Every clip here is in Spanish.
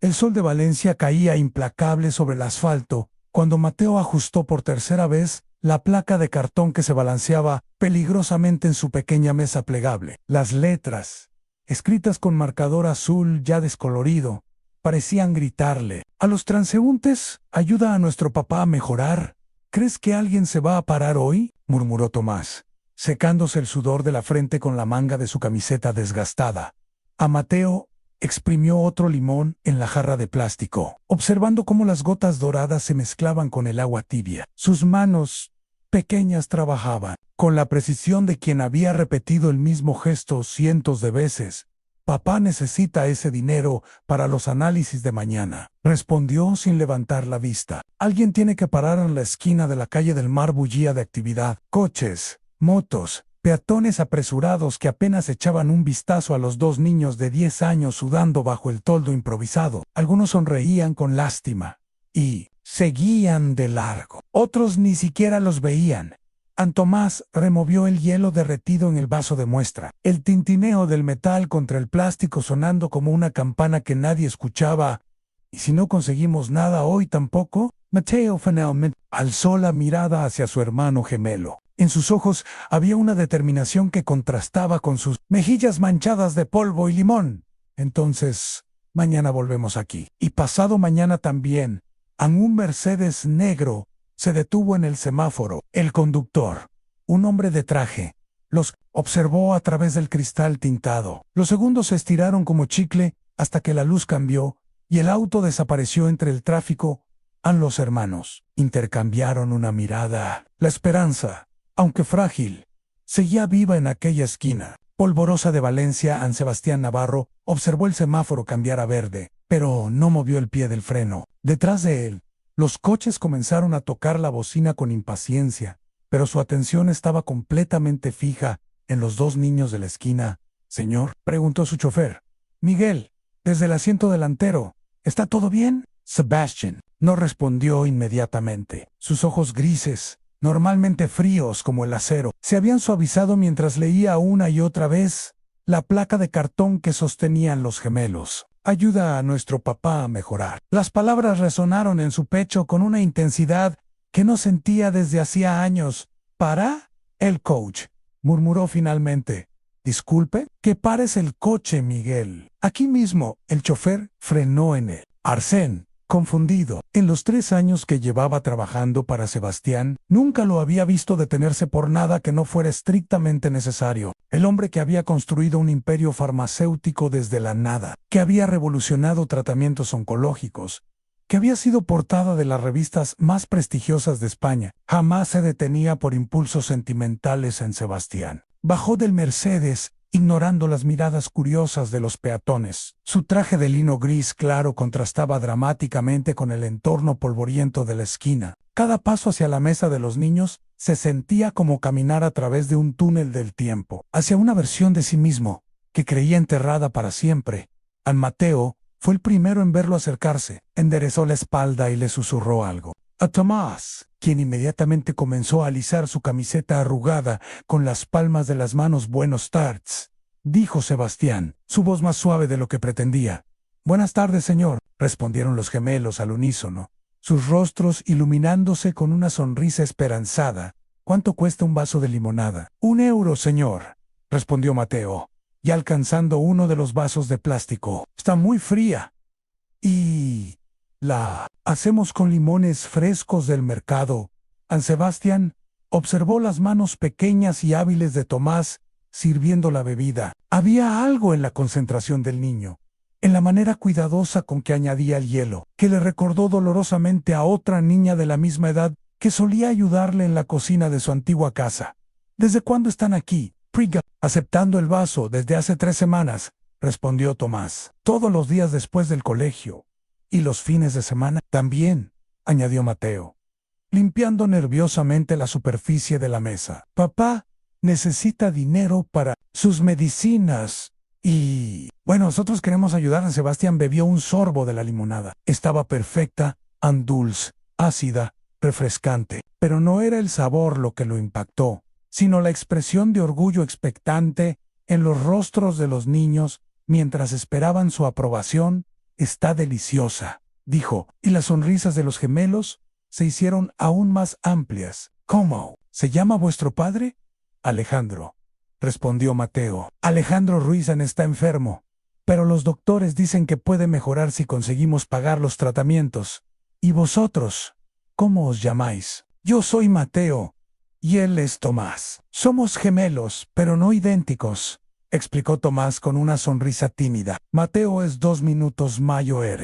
El sol de Valencia caía implacable sobre el asfalto cuando Mateo ajustó por tercera vez la placa de cartón que se balanceaba peligrosamente en su pequeña mesa plegable. Las letras, escritas con marcador azul ya descolorido, parecían gritarle: a los transeúntes, ayuda a nuestro papá a mejorar. ¿Crees que alguien se va a parar hoy?, murmuró Tomás, secándose el sudor de la frente con la manga de su camiseta desgastada. A Mateo exprimió otro limón en la jarra de plástico, observando cómo las gotas doradas se mezclaban con el agua tibia. Sus manos pequeñas trabajaban, con la precisión de quien había repetido el mismo gesto cientos de veces. Papá necesita ese dinero para los análisis de mañana, respondió sin levantar la vista. Alguien tiene que parar en la esquina de la calle del Mar. Bullía de actividad, coches, motos, peatones apresurados que apenas echaban un vistazo a los dos niños de 10 años sudando bajo el toldo improvisado. Algunos sonreían con lástima y seguían de largo. Otros ni siquiera los veían. Tomás removió el hielo derretido en el vaso de muestra, el tintineo del metal contra el plástico sonando como una campana que nadie escuchaba. ¿Y si no conseguimos nada hoy tampoco? Mateo finalmente alzó la mirada hacia su hermano gemelo. En sus ojos había una determinación que contrastaba con sus mejillas manchadas de polvo y limón. Entonces, mañana volvemos aquí. Y pasado mañana también. Un Mercedes negro se detuvo en el semáforo. El conductor, un hombre de traje, los observó a través del cristal tintado. Los segundos se estiraron como chicle hasta que la luz cambió y el auto desapareció entre el tráfico. Los hermanos intercambiaron una mirada. La esperanza, aunque frágil, seguía viva en aquella esquina polvorosa de Valencia. Sebastián Navarro observó el semáforo cambiar a verde, pero no movió el pie del freno. Detrás de él, los coches comenzaron a tocar la bocina con impaciencia, pero su atención estaba completamente fija en los dos niños de la esquina. «Señor», preguntó su chofer. «Miguel, desde el asiento delantero. ¿Está todo bien?» Sebastián no respondió inmediatamente. Sus ojos grises, normalmente fríos como el acero, se habían suavizado mientras leía una y otra vez la placa de cartón que sostenían los gemelos. «Ayuda a nuestro papá a mejorar». Las palabras resonaron en su pecho con una intensidad que no sentía desde hacía años. «¿Para?» «El coach», murmuró finalmente. «Disculpe». «Que pares el coche, Miguel». Aquí mismo, el chofer frenó en él. Arsène, confundido. En los 3 años que llevaba trabajando para Sebastián, nunca lo había visto detenerse por nada que no fuera estrictamente necesario. El hombre que había construido un imperio farmacéutico desde la nada, que había revolucionado tratamientos oncológicos, que había sido portada de las revistas más prestigiosas de España, jamás se detenía por impulsos sentimentales en Sebastián. Bajó del Mercedes, ignorando las miradas curiosas de los peatones. Su traje de lino gris claro contrastaba dramáticamente con el entorno polvoriento de la esquina. Cada paso hacia la mesa de los niños se sentía como caminar a través de un túnel del tiempo, hacia una versión de sí mismo, que creía enterrada para siempre. Mateo fue el primero en verlo acercarse, enderezó la espalda y le susurró algo. A Tomás, quien inmediatamente comenzó a alisar su camiseta arrugada con las palmas de las manos. «Buenos tardes», dijo Sebastián, su voz más suave de lo que pretendía. «Buenas tardes, señor», respondieron los gemelos al unísono, sus rostros iluminándose con una sonrisa esperanzada. «¿Cuánto cuesta un vaso de limonada?» «€1, señor», respondió Mateo, y alcanzando uno de los vasos de plástico. «Está muy fría». «Y la hacemos con limones frescos del mercado». Sebastián observó las manos pequeñas y hábiles de Tomás sirviendo la bebida. Había algo en la concentración del niño, en la manera cuidadosa con que añadía el hielo, que le recordó dolorosamente a otra niña de la misma edad que solía ayudarle en la cocina de su antigua casa. «¿Desde cuándo están aquí?» «Priga, aceptando el vaso desde hace 3 semanas», respondió Tomás. «Todos los días después del colegio. ¿Y los fines de semana?» «También», añadió Mateo, limpiando nerviosamente la superficie de la mesa. «Papá necesita dinero para sus medicinas y... bueno, nosotros queremos ayudar». Sebastián bebió un sorbo de la limonada. Estaba perfecta, dulce, ácida, refrescante. Pero no era el sabor lo que lo impactó, sino la expresión de orgullo expectante en los rostros de los niños mientras esperaban su aprobación Está deliciosa, dijo, y las sonrisas de los gemelos se hicieron aún más amplias. ¿Cómo? ¿Se llama vuestro padre? Alejandro, respondió Mateo. Alejandro Ruizan está enfermo, pero los doctores dicen que puede mejorar si conseguimos pagar los tratamientos. ¿Y vosotros? ¿Cómo os llamáis? Yo soy Mateo, y él es Tomás. Somos gemelos, pero no idénticos, explicó Tomás con una sonrisa tímida. Mateo es 2 minutos mayor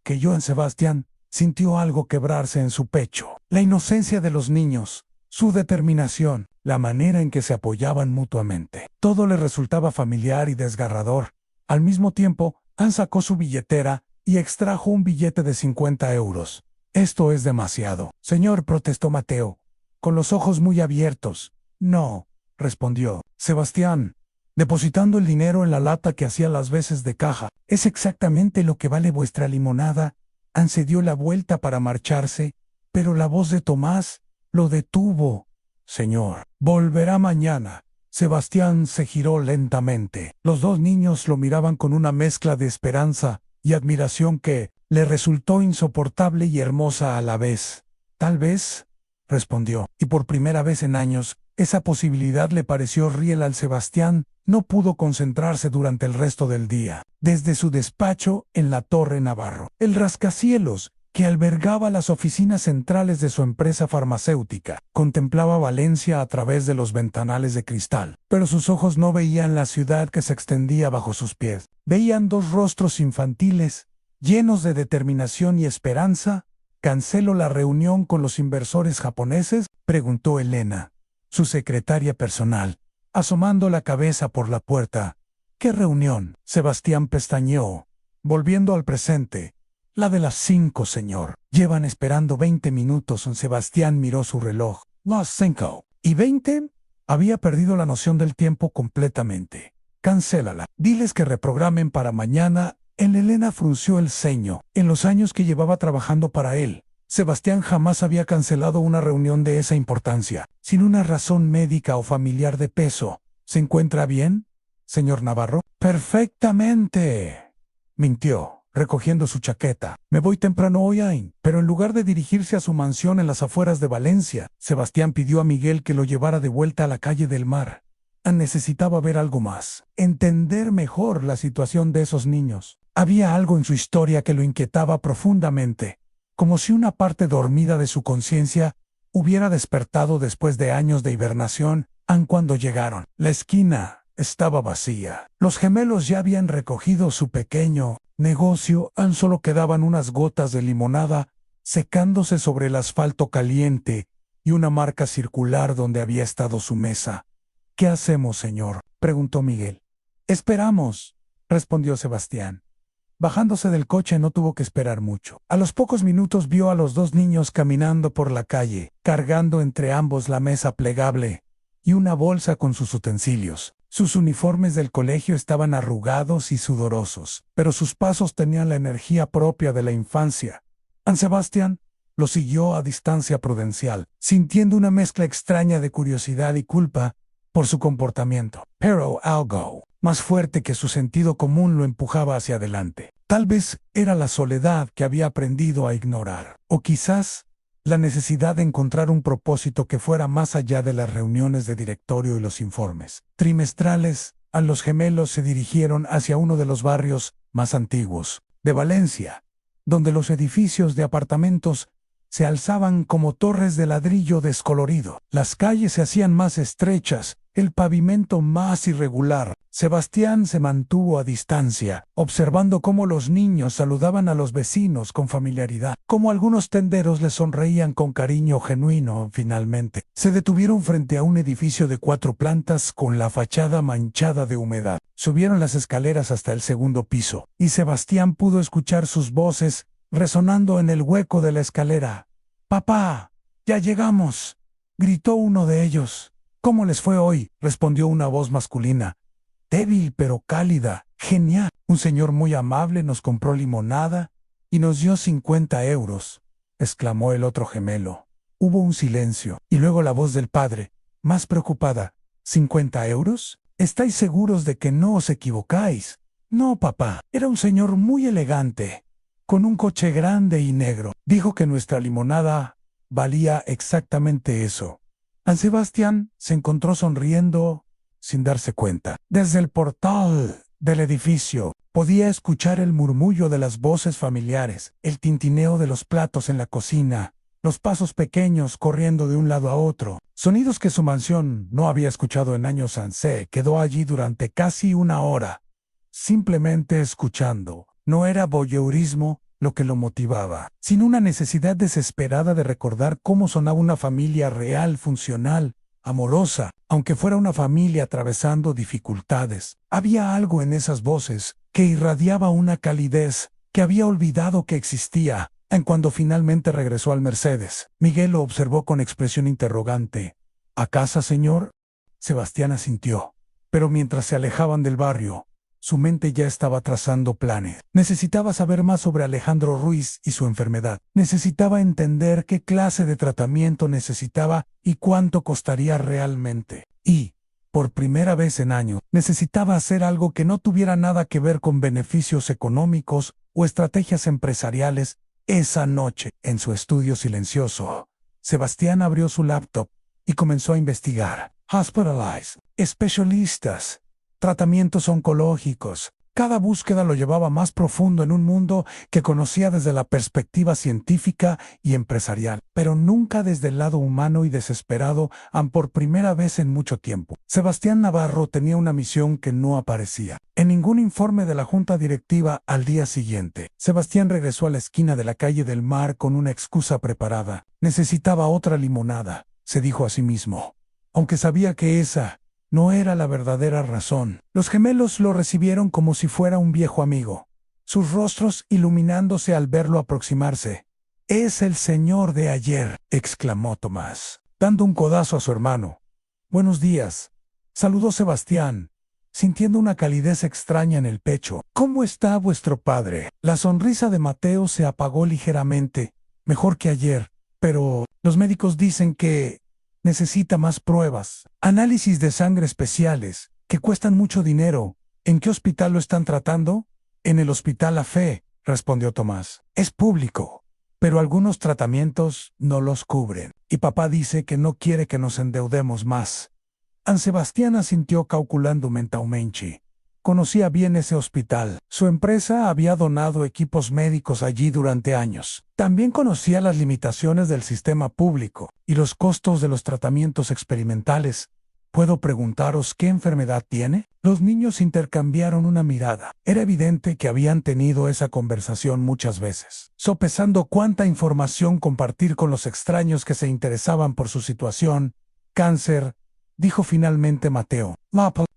que Johann Sebastián. Sintió algo quebrarse en su pecho. La inocencia de los niños, su determinación, la manera en que se apoyaban mutuamente. Todo le resultaba familiar y desgarrador. Al mismo tiempo, Anne sacó su billetera y extrajo un billete de 50 euros. Esto es demasiado. Señor, protestó Mateo, con los ojos muy abiertos. No, respondió Sebastián, depositando el dinero en la lata que hacía las veces de caja. Es exactamente lo que vale vuestra limonada. Anne se dio la vuelta para marcharse, pero la voz de Tomás lo detuvo. Señor, volverá mañana. Sebastián se giró lentamente. Los dos niños lo miraban con una mezcla de esperanza y admiración que le resultó insoportable y hermosa a la vez. Tal vez, respondió, y por primera vez en años, esa posibilidad le pareció real al Sebastián. No pudo concentrarse durante el resto del día. Desde su despacho en la Torre Navarro, el rascacielos, que albergaba las oficinas centrales de su empresa farmacéutica, contemplaba Valencia a través de los ventanales de cristal. Pero sus ojos no veían la ciudad que se extendía bajo sus pies. Veían dos rostros infantiles, llenos de determinación y esperanza. ¿Canceló la reunión con los inversores japoneses?, preguntó Elena, su secretaria personal, asomando la cabeza por la puerta. ¿Qué reunión? Sebastián pestañeó, volviendo al presente. La de las 5, señor. Llevan esperando 20 minutos. Sebastián miró su reloj. Las 5. ¿Y 20? Había perdido la noción del tiempo completamente. Cancélala. Diles que reprogramen para mañana. Elena frunció el ceño. En los años que llevaba trabajando para él, Sebastián jamás había cancelado una reunión de esa importancia, sin una razón médica o familiar de peso. ¿Se encuentra bien, señor Navarro? Perfectamente, mintió, recogiendo su chaqueta. Me voy temprano hoy, Ain. Pero en lugar de dirigirse a su mansión en las afueras de Valencia, Sebastián pidió a Miguel que lo llevara de vuelta a la calle del Mar. Necesitaba ver algo más, entender mejor la situación de esos niños. Había algo en su historia que lo inquietaba profundamente, como si una parte dormida de su conciencia hubiera despertado después de años de hibernación. Cuando llegaron, la esquina estaba vacía. Los gemelos ya habían recogido su pequeño negocio. Solo quedaban unas gotas de limonada secándose sobre el asfalto caliente y una marca circular donde había estado su mesa. ¿Qué hacemos, señor?, preguntó Miguel. Esperamos, respondió Sebastián. Bajándose del coche no tuvo que esperar mucho. A los pocos minutos vio a los dos niños caminando por la calle, cargando entre ambos la mesa plegable y una bolsa con sus utensilios. Sus uniformes del colegio estaban arrugados y sudorosos, pero sus pasos tenían la energía propia de la infancia. Sebastián lo siguió a distancia prudencial, sintiendo una mezcla extraña de curiosidad y culpa por su comportamiento. Pero algo más fuerte que su sentido común lo empujaba hacia adelante. Tal vez era la soledad que había aprendido a ignorar, o quizás la necesidad de encontrar un propósito que fuera más allá de las reuniones de directorio y los informes trimestrales. Los gemelos se dirigieron hacia uno de los barrios más antiguos de Valencia, donde los edificios de apartamentos se alzaban como torres de ladrillo descolorido. Las calles se hacían más estrechas, el pavimento más irregular. Sebastián se mantuvo a distancia, observando cómo los niños saludaban a los vecinos con familiaridad, cómo algunos tenderos les sonreían con cariño genuino. Finalmente, se detuvieron frente a un edificio de 4 plantas con la fachada manchada de humedad. Subieron las escaleras hasta el segundo piso, y Sebastián pudo escuchar sus voces resonando en el hueco de la escalera. «Papá, ya llegamos», gritó uno de ellos. «¿Cómo les fue hoy?», respondió una voz masculina, débil pero cálida. «Genial. Un señor muy amable nos compró limonada y nos dio 50 euros», exclamó el otro gemelo. Hubo un silencio, y luego la voz del padre, más preocupada. «¿50 euros? ¿Estáis seguros de que no os equivocáis?», No, papá, era un señor muy elegante, con un coche grande y negro. Dijo que nuestra limonada valía exactamente eso. San Sebastián se encontró sonriendo sin darse cuenta. Desde el portal del edificio podía escuchar el murmullo de las voces familiares, el tintineo de los platos en la cocina, los pasos pequeños corriendo de un lado a otro. Sonidos que su mansión no había escuchado en años. Se quedó allí durante casi una hora, simplemente escuchando. No era voyeurismo lo que lo motivaba, sino una necesidad desesperada de recordar cómo sonaba una familia real, funcional, amorosa, aunque fuera una familia atravesando dificultades. Había algo en esas voces que irradiaba una calidez que había olvidado que existía. En cuando finalmente regresó al Mercedes, Miguel lo observó con expresión interrogante. ¿A casa, señor? Sebastián asintió. Pero mientras se alejaban del barrio, su mente ya estaba trazando planes. Necesitaba saber más sobre Alejandro Ruiz y su enfermedad. Necesitaba entender qué clase de tratamiento necesitaba y cuánto costaría realmente. Y, por primera vez en años, necesitaba hacer algo que no tuviera nada que ver con beneficios económicos o estrategias empresariales. Esa noche, en su estudio silencioso, Sebastián abrió su laptop y comenzó a investigar. Hospitalized, especialistas, tratamientos oncológicos. Cada búsqueda lo llevaba más profundo en un mundo que conocía desde la perspectiva científica y empresarial, pero nunca desde el lado humano y desesperado, por primera vez en mucho tiempo. Sebastián Navarro tenía una misión que no aparecía en ningún informe de la junta directiva. Al día siguiente, Sebastián regresó a la esquina de la calle del Mar con una excusa preparada. Necesitaba otra limonada, se dijo a sí mismo, aunque sabía que esa no era la verdadera razón. Los gemelos lo recibieron como si fuera un viejo amigo, sus rostros iluminándose al verlo aproximarse. «Es el señor de ayer», exclamó Tomás, dando un codazo a su hermano. «Buenos días», saludó Sebastián, sintiendo una calidez extraña en el pecho. «¿Cómo está vuestro padre?» La sonrisa de Mateo se apagó ligeramente. «Mejor que ayer, pero los médicos dicen que necesita más pruebas, análisis de sangre especiales, que cuestan mucho dinero. ¿En qué hospital lo están tratando?» «En el Hospital La Fe», respondió Tomás. «Es público, pero algunos tratamientos no los cubren, y papá dice que no quiere que nos endeudemos más». San Sebastián asintió calculando mentalmente. Conocía bien ese hospital. Su empresa había donado equipos médicos allí durante años. También conocía las limitaciones del sistema público y los costos de los tratamientos experimentales. «¿Puedo preguntaros qué enfermedad tiene?» Los niños intercambiaron una mirada. Era evidente que habían tenido esa conversación muchas veces, sopesando cuánta información compartir con los extraños que se interesaban por su situación. «Cáncer», dijo finalmente Mateo,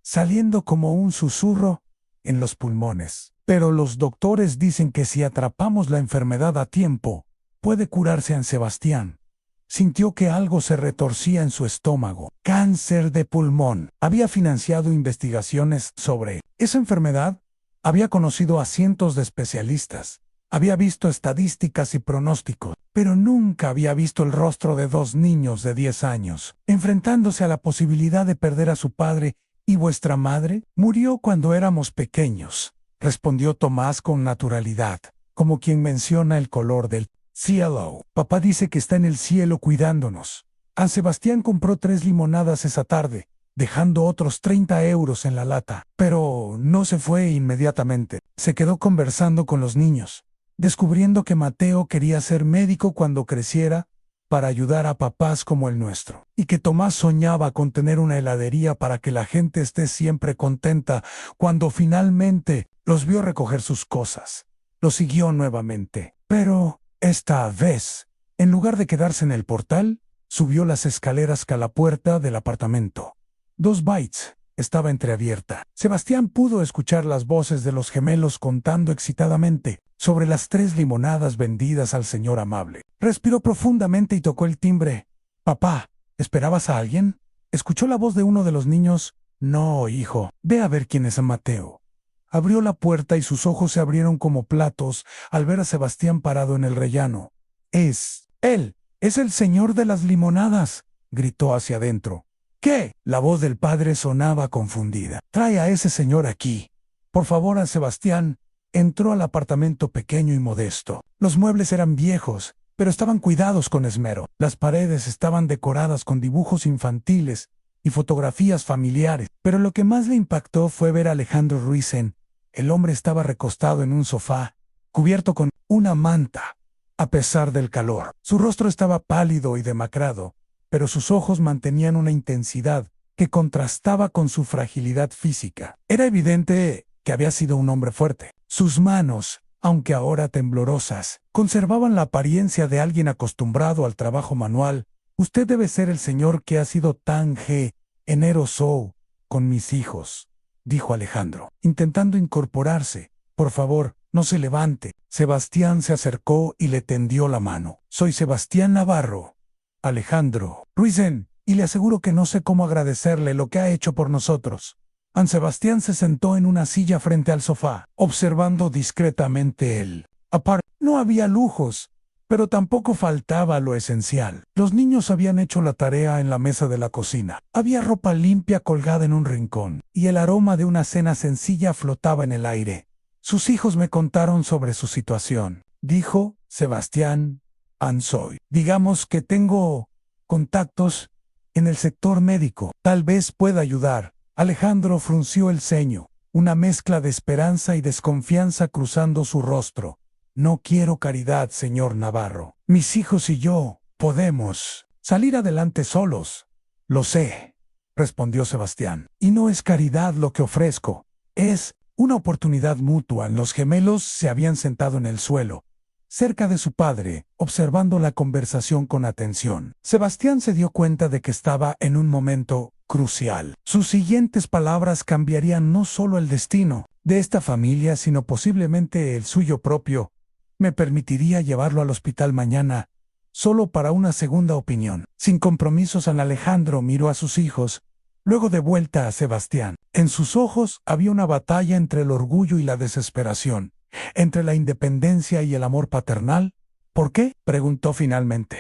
saliendo como un susurro en los pulmones. «Pero los doctores dicen que si atrapamos la enfermedad a tiempo, puede curarse». San Sebastián sintió que algo se retorcía en su estómago. Cáncer de pulmón. Había financiado investigaciones sobre esa enfermedad. Había conocido a cientos de especialistas. Había visto estadísticas y pronósticos, pero nunca había visto el rostro de dos niños de 10 años, enfrentándose a la posibilidad de perder a su padre. «¿Y vuestra madre?» «Murió cuando éramos pequeños», respondió Tomás con naturalidad, como quien menciona el color del cielo. «Papá dice que está en el cielo cuidándonos». San Sebastián compró 3 limonadas esa tarde, dejando otros 30 euros en la lata, pero no se fue inmediatamente. Se quedó conversando con los niños, descubriendo que Mateo quería ser médico cuando creciera para ayudar a papás como el nuestro, y que Tomás soñaba con tener una heladería para que la gente esté siempre contenta. Cuando finalmente los vio recoger sus cosas, lo siguió nuevamente, pero esta vez, en lugar de quedarse en el portal, subió las escaleras a la puerta del apartamento. 2 bytes. Estaba entreabierta. Sebastián pudo escuchar las voces de los gemelos contando excitadamente sobre las 3 limonadas vendidas al señor amable. Respiró profundamente y tocó el timbre. «Papá, ¿esperabas a alguien?» Escuchó la voz de uno de los niños. «No, hijo, ve a ver quién es Mateo». Abrió la puerta y sus ojos se abrieron como platos al ver a Sebastián parado en el rellano. «Es él, es el señor de las limonadas», gritó hacia adentro. «¿Qué?» La voz del padre sonaba confundida. «Trae a ese señor aquí». Por favor, a Sebastián. Entró al apartamento pequeño y modesto. Los muebles eran viejos, pero estaban cuidados con esmero. Las paredes estaban decoradas con dibujos infantiles y fotografías familiares. Pero lo que más le impactó fue ver a Alejandro Ruizen. El hombre estaba recostado en un sofá, cubierto con una manta, a pesar del calor. Su rostro estaba pálido y demacrado, pero sus ojos mantenían una intensidad que contrastaba con su fragilidad física. Era evidente que había sido un hombre fuerte. Sus manos, aunque ahora temblorosas, conservaban la apariencia de alguien acostumbrado al trabajo manual. Usted debe ser el señor que ha sido tan generoso con mis hijos, dijo Alejandro, intentando incorporarse. Por favor, no se levante. Sebastián se acercó y le tendió la mano. Soy Sebastián Navarro, Alejandro Ruizen, y le aseguro que no sé cómo agradecerle lo que ha hecho por nosotros. An Sebastián se sentó en una silla frente al sofá, observando discretamente él. Aparte, no había lujos, pero tampoco faltaba lo esencial. Los niños habían hecho la tarea en la mesa de la cocina. Había ropa limpia colgada en un rincón, y el aroma de una cena sencilla flotaba en el aire. Sus hijos me contaron sobre su situación, dijo Sebastián Ansoy. Digamos que tengo contactos en el sector médico. Tal vez pueda ayudar. Alejandro frunció el ceño, una mezcla de esperanza y desconfianza cruzando su rostro. No quiero caridad, señor Navarro. Mis hijos y yo podemos salir adelante solos. Lo sé, respondió Sebastián. Y no es caridad lo que ofrezco. Es una oportunidad mutua. Los gemelos se habían sentado en el suelo, cerca de su padre, observando la conversación con atención. Sebastián se dio cuenta de que estaba en un momento crucial. Sus siguientes palabras cambiarían no solo el destino de esta familia, sino posiblemente el suyo propio. Me permitiría llevarlo al hospital mañana, solo para una segunda opinión. Sin compromisos, Alejandro miró a sus hijos, luego de vuelta a Sebastián. En sus ojos había una batalla entre el orgullo y la desesperación, entre la independencia y el amor paternal. ¿Por qué?, preguntó finalmente.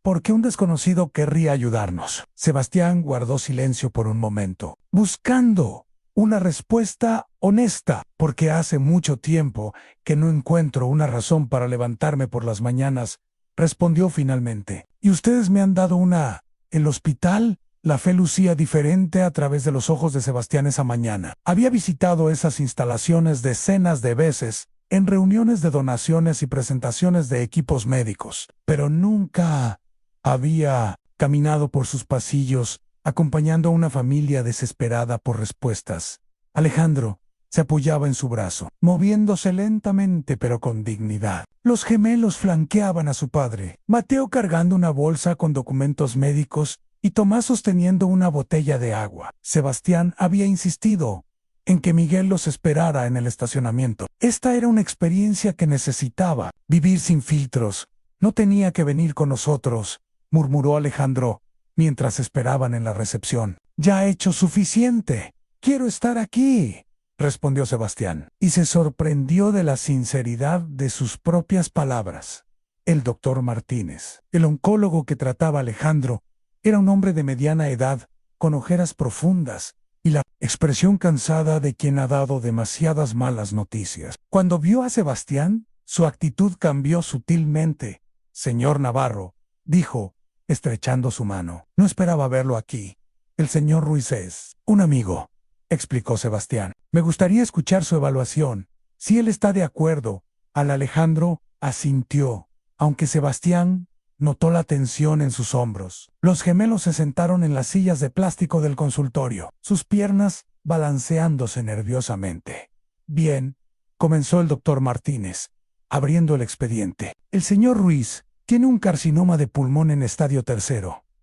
¿Por qué un desconocido querría ayudarnos? Sebastián guardó silencio por un momento, buscando una respuesta honesta. Porque hace mucho tiempo que no encuentro una razón para levantarme por las mañanas, respondió finalmente. ¿Y ustedes me han dado una? ¿El hospital? La fe lucía diferente a través de los ojos de Sebastián esa mañana. Había visitado esas instalaciones decenas de veces, en reuniones de donaciones y presentaciones de equipos médicos, pero nunca había caminado por sus pasillos, acompañando a una familia desesperada por respuestas. Alejandro se apoyaba en su brazo, moviéndose lentamente pero con dignidad. Los gemelos flanqueaban a su padre, Mateo cargando una bolsa con documentos médicos y Tomás sosteniendo una botella de agua. Sebastián había insistido en que Miguel los esperara en el estacionamiento. Esta era una experiencia que necesitaba vivir sin filtros. No tenía que venir con nosotros, murmuró Alejandro, mientras esperaban en la recepción. Ya he hecho suficiente. Quiero estar aquí, respondió Sebastián, y se sorprendió de la sinceridad de sus propias palabras. El doctor Martínez, el oncólogo que trataba a Alejandro, era un hombre de mediana edad, con ojeras profundas, y la expresión cansada de quien ha dado demasiadas malas noticias. Cuando vio a Sebastián, su actitud cambió sutilmente. Señor Navarro, dijo, estrechando su mano. No esperaba verlo aquí. El señor Ruiz es un amigo, explicó Sebastián. Me gustaría escuchar su evaluación. Si él está de acuerdo. Alejandro asintió, aunque Sebastián notó la tensión en sus hombros. Los gemelos se sentaron en las sillas de plástico del consultorio, sus piernas balanceándose nerviosamente. Bien, comenzó el doctor Martínez, abriendo el expediente. El señor Ruiz tiene un carcinoma de pulmón en estadio 3.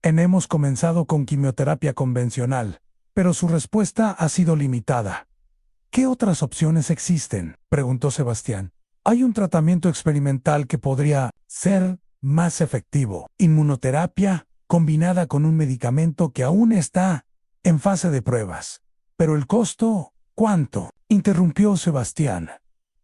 Hemos comenzado con quimioterapia convencional, pero su respuesta ha sido limitada. ¿Qué otras opciones existen?, preguntó Sebastián. Hay un tratamiento experimental que podría ser más efectivo. Inmunoterapia combinada con un medicamento que aún está en fase de pruebas. Pero el costo, ¿cuánto?, interrumpió Sebastián.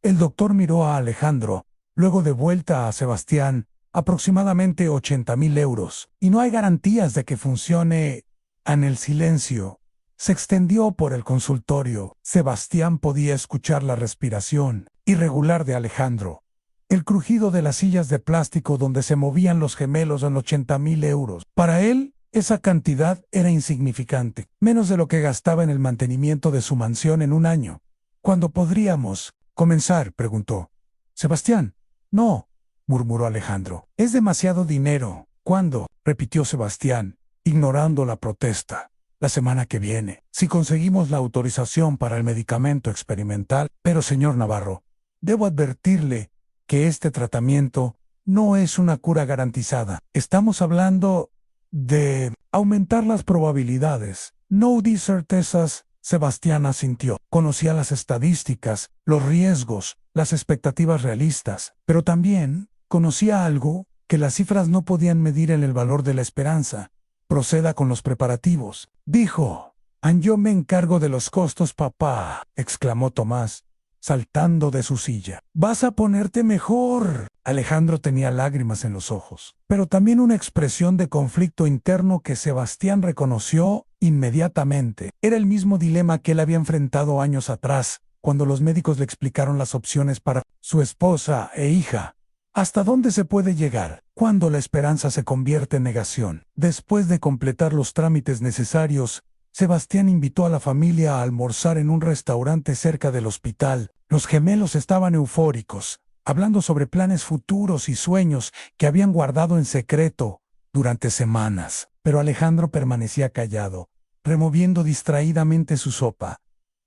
El doctor miró a Alejandro, luego de vuelta a Sebastián. Aproximadamente 80.000 euros. Y no hay garantías de que funcione. En el silencio, se extendió por el consultorio. Sebastián podía escuchar la respiración irregular de Alejandro, el crujido de las sillas de plástico donde se movían los gemelos en 80.000 euros. Para él, esa cantidad era insignificante, menos de lo que gastaba en el mantenimiento de su mansión en un año. ¿Cuándo podríamos comenzar?, preguntó. Sebastián. No, murmuró Alejandro. Es demasiado dinero. ¿Cuándo?, repitió Sebastián, ignorando la protesta. La semana que viene, si conseguimos la autorización para el medicamento experimental. Pero, señor Navarro, debo advertirle que este tratamiento no es una cura garantizada. Estamos hablando de aumentar las probabilidades. No di certezas. Sebastián asintió. Conocía las estadísticas, los riesgos, las expectativas realistas, pero también conocía algo que las cifras no podían medir en el valor de la esperanza. Proceda con los preparativos, dijo. Yo me encargo de los costos, papá, exclamó Tomás, saltando de su silla. Vas a ponerte mejor. Alejandro tenía lágrimas en los ojos, pero también una expresión de conflicto interno que Sebastián reconoció inmediatamente. Era el mismo dilema que él había enfrentado años atrás, cuando los médicos le explicaron las opciones para su esposa e hija. ¿Hasta dónde se puede llegar cuando la esperanza se convierte en negación? Después de completar los trámites necesarios, Sebastián invitó a la familia a almorzar en un restaurante cerca del hospital. Los gemelos estaban eufóricos, hablando sobre planes futuros y sueños que habían guardado en secreto durante semanas. Pero Alejandro permanecía callado, removiendo distraídamente su sopa.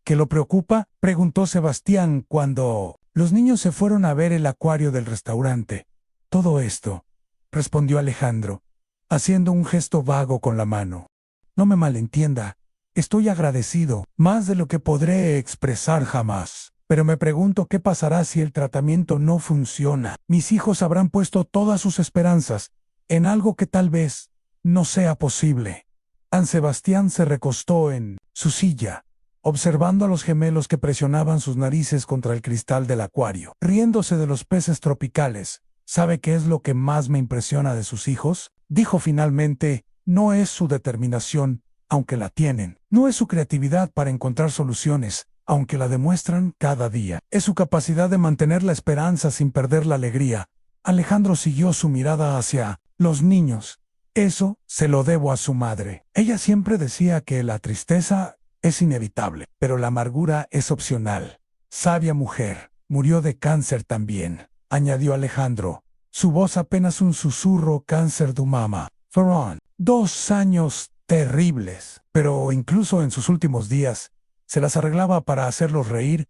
¿Qué lo preocupa?, preguntó Sebastián cuando los niños se fueron a ver el acuario del restaurante. Todo esto, respondió Alejandro, haciendo un gesto vago con la mano. No me malentienda, estoy agradecido, más de lo que podré expresar jamás. Pero me pregunto qué pasará si el tratamiento no funciona. Mis hijos habrán puesto todas sus esperanzas en algo que tal vez no sea posible. Sebastián se recostó en su silla, observando a los gemelos que presionaban sus narices contra el cristal del acuario, riéndose de los peces tropicales. ¿Sabe qué es lo que más me impresiona de sus hijos?, dijo finalmente. No es su determinación, aunque la tienen. No es su creatividad para encontrar soluciones, aunque la demuestran cada día. Es su capacidad de mantener la esperanza sin perder la alegría. Alejandro siguió su mirada hacia los niños. Eso se lo debo a su madre. Ella siempre decía que la tristeza es inevitable, pero la amargura es opcional. Sabia mujer. Murió de cáncer también, añadió Alejandro, su voz apenas un susurro. Cáncer de mama. Fueron 2 años terribles, pero incluso en sus últimos días se las arreglaba para hacerlos reír.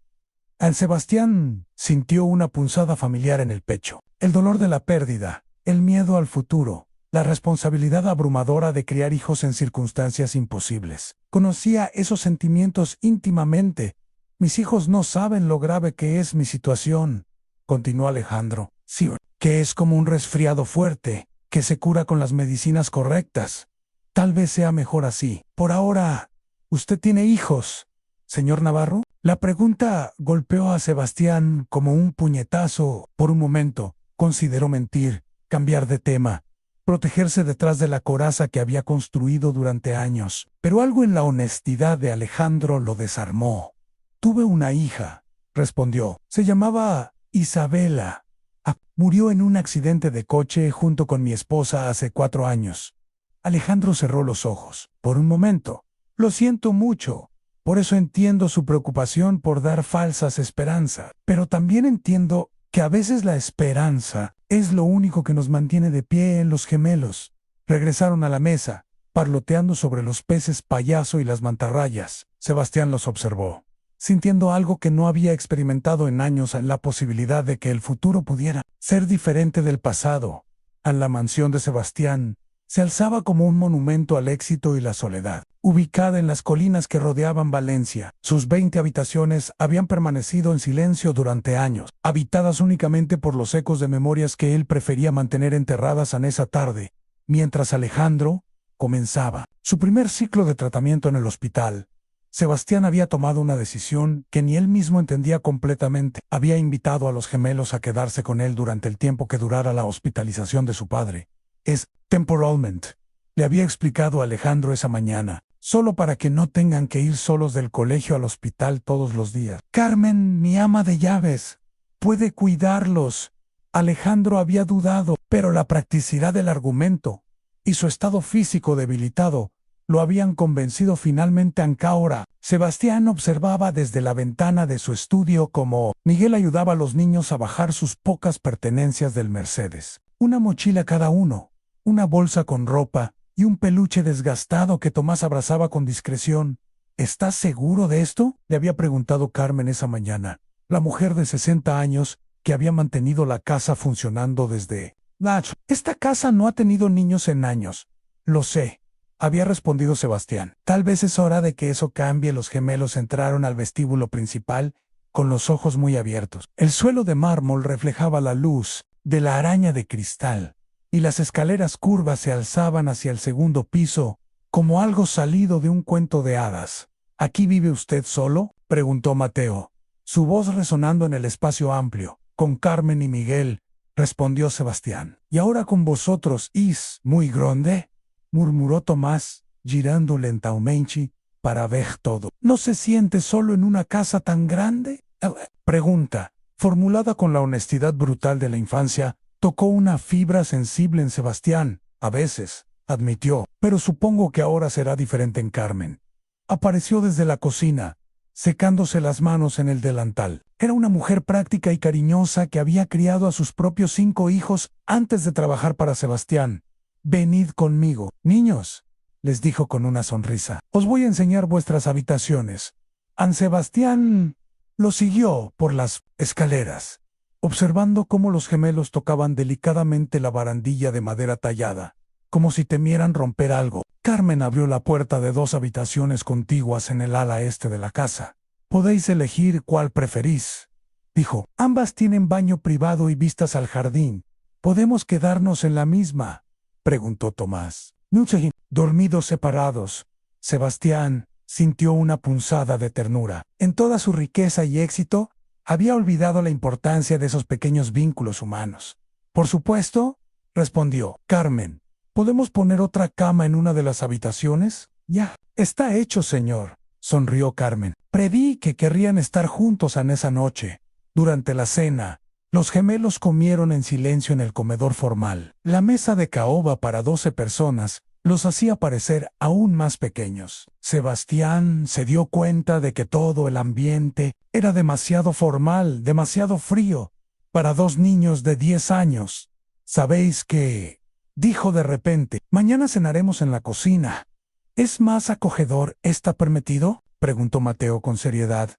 Sebastián sintió una punzada familiar en el pecho. El dolor de la pérdida, el miedo al futuro, la responsabilidad abrumadora de criar hijos en circunstancias imposibles. Conocía esos sentimientos íntimamente. Mis hijos no saben lo grave que es mi situación, continuó Alejandro. Sí, que es como un resfriado fuerte, que se cura con las medicinas correctas. Tal vez sea mejor así. Por ahora, ¿usted tiene hijos, señor Navarro? La pregunta golpeó a Sebastián como un puñetazo. Por un momento, consideró mentir, cambiar de tema, protegerse detrás de la coraza que había construido durante años. Pero algo en la honestidad de Alejandro lo desarmó. Tuve una hija, respondió. Se llamaba Isabela. Murió en un accidente de coche junto con mi esposa hace 4 años. Alejandro cerró los ojos. Por un momento. Lo siento mucho. Por eso entiendo su preocupación por dar falsas esperanzas. Pero también entiendo que a veces la esperanza es lo único que nos mantiene de pie. En los gemelos regresaron a la mesa, parloteando sobre los peces payaso y las mantarrayas. Sebastián los observó, sintiendo algo que no había experimentado en años, en la posibilidad de que el futuro pudiera ser diferente del pasado. La mansión de Sebastián se alzaba como un monumento al éxito y la soledad. Ubicada en las colinas que rodeaban Valencia, sus 20 habitaciones habían permanecido en silencio durante años, habitadas únicamente por los ecos de memorias que él prefería mantener enterradas en esa tarde, mientras Alejandro comenzaba su primer ciclo de tratamiento en el hospital. Sebastián había tomado una decisión que ni él mismo entendía completamente. Había invitado a los gemelos a quedarse con él durante el tiempo que durara la hospitalización de su padre. Es temporalmente, le había explicado a Alejandro esa mañana. solo para que no tengan que ir solos del colegio al hospital todos los días. Carmen, mi ama de llaves, puede cuidarlos. Alejandro había dudado, pero la practicidad del argumento y su estado físico debilitado lo habían convencido finalmente. Ahora, Sebastián observaba desde la ventana de su estudio cómo Miguel ayudaba a los niños a bajar sus pocas pertenencias del Mercedes. Una mochila cada uno, una bolsa con ropa y un peluche desgastado que Tomás abrazaba con discreción. ¿Estás seguro de esto?, le había preguntado Carmen esa mañana, la mujer de 60 años que había mantenido la casa funcionando desde... Esta casa no ha tenido niños en años. Lo sé, había respondido Sebastián. Tal vez es hora de que eso cambie. Los gemelos entraron al vestíbulo principal con los ojos muy abiertos. El suelo de mármol reflejaba la luz de la araña de cristal, y las escaleras curvas se alzaban hacia el segundo piso, como algo salido de un cuento de hadas. ¿Aquí vive usted solo?, preguntó Mateo, su voz resonando en el espacio amplio. Con Carmen y Miguel, respondió Sebastián. Y ahora con vosotros. ¿Es muy grande?, murmuró Tomás, girando lentamente para ver todo. ¿No se siente solo en una casa tan grande? Pregunta, formulada con la honestidad brutal de la infancia, tocó una fibra sensible en Sebastián. A veces, admitió, pero supongo que ahora será diferente en Carmen. Apareció desde la cocina, secándose las manos en el delantal. Era una mujer práctica y cariñosa que había criado a sus propios 5 hijos antes de trabajar para Sebastián. Venid conmigo, niños, les dijo con una sonrisa. Os voy a enseñar vuestras habitaciones. Sebastián lo siguió por las escaleras, observando cómo los gemelos tocaban delicadamente la barandilla de madera tallada, como si temieran romper algo. Carmen abrió la puerta de 2 habitaciones contiguas en el ala este de la casa. Podéis elegir cuál preferís, dijo. Ambas tienen baño privado y vistas al jardín. ¿Podemos quedarnos en la misma?, preguntó Tomás. Dormidos separados, Sebastián sintió una punzada de ternura. En toda su riqueza y éxito, había olvidado la importancia de esos pequeños vínculos humanos. Por supuesto, respondió. Carmen, ¿podemos poner otra cama en una de las habitaciones? Ya, está hecho, señor, sonrió Carmen. Preví que querrían estar juntos en esa noche. Durante la cena, los gemelos comieron en silencio en el comedor formal. La mesa de caoba para 12 personas los hacía parecer aún más pequeños. Sebastián se dio cuenta de que todo el ambiente era demasiado formal, demasiado frío, para 2 niños de 10 años. ¿Sabéis qué?, dijo de repente. Mañana cenaremos en la cocina. ¿Es más acogedor? ¿Está permitido?, preguntó Mateo con seriedad.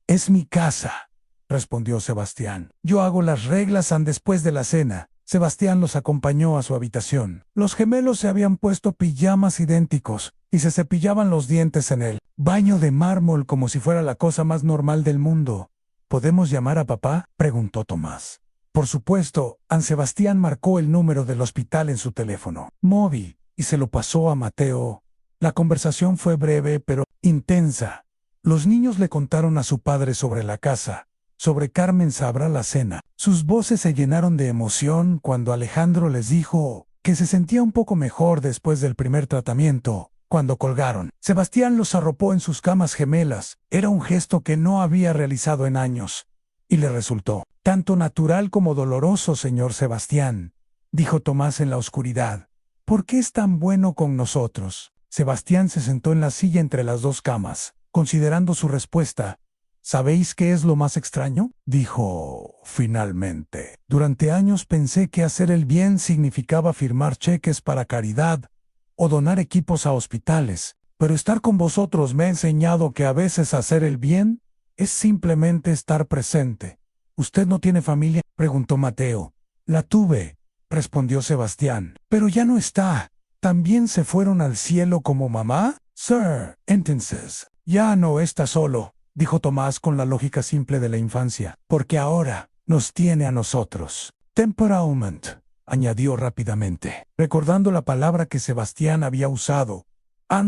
Es mi casa, respondió Sebastián. Yo hago las reglas después de la cena. Sebastián los acompañó a su habitación. Los gemelos se habían puesto pijamas idénticos y se cepillaban los dientes en el baño de mármol como si fuera la cosa más normal del mundo. ¿Podemos llamar a papá?, preguntó Tomás. Por supuesto. Sebastián marcó el número del hospital en su teléfono móvil y se lo pasó a Mateo. La conversación fue breve pero intensa. Los niños le contaron a su padre sobre la casa, sobre Carmen Sabra, la cena. Sus voces se llenaron de emoción cuando Alejandro les dijo que se sentía un poco mejor después del primer tratamiento. Cuando colgaron, Sebastián los arropó en sus camas gemelas. Era un gesto que no había realizado en años, y le resultó tanto natural como doloroso. Señor Sebastián, dijo Tomás en la oscuridad, ¿por qué es tan bueno con nosotros? Sebastián se sentó en la silla entre las 2 camas, considerando su respuesta. ¿Sabéis qué es lo más extraño?, dijo finalmente. Durante años pensé que hacer el bien significaba firmar cheques para caridad o donar equipos a hospitales, pero estar con vosotros me ha enseñado que a veces hacer el bien es simplemente estar presente. ¿Usted no tiene familia?, preguntó Mateo. La tuve, respondió Sebastián, pero ya no está. ¿También se fueron al cielo como mamá? Sir, entonces, ya no está solo, dijo Tomás con la lógica simple de la infancia, porque ahora nos tiene a nosotros. Temperament, añadió rápidamente, recordando la palabra que Sebastián había usado.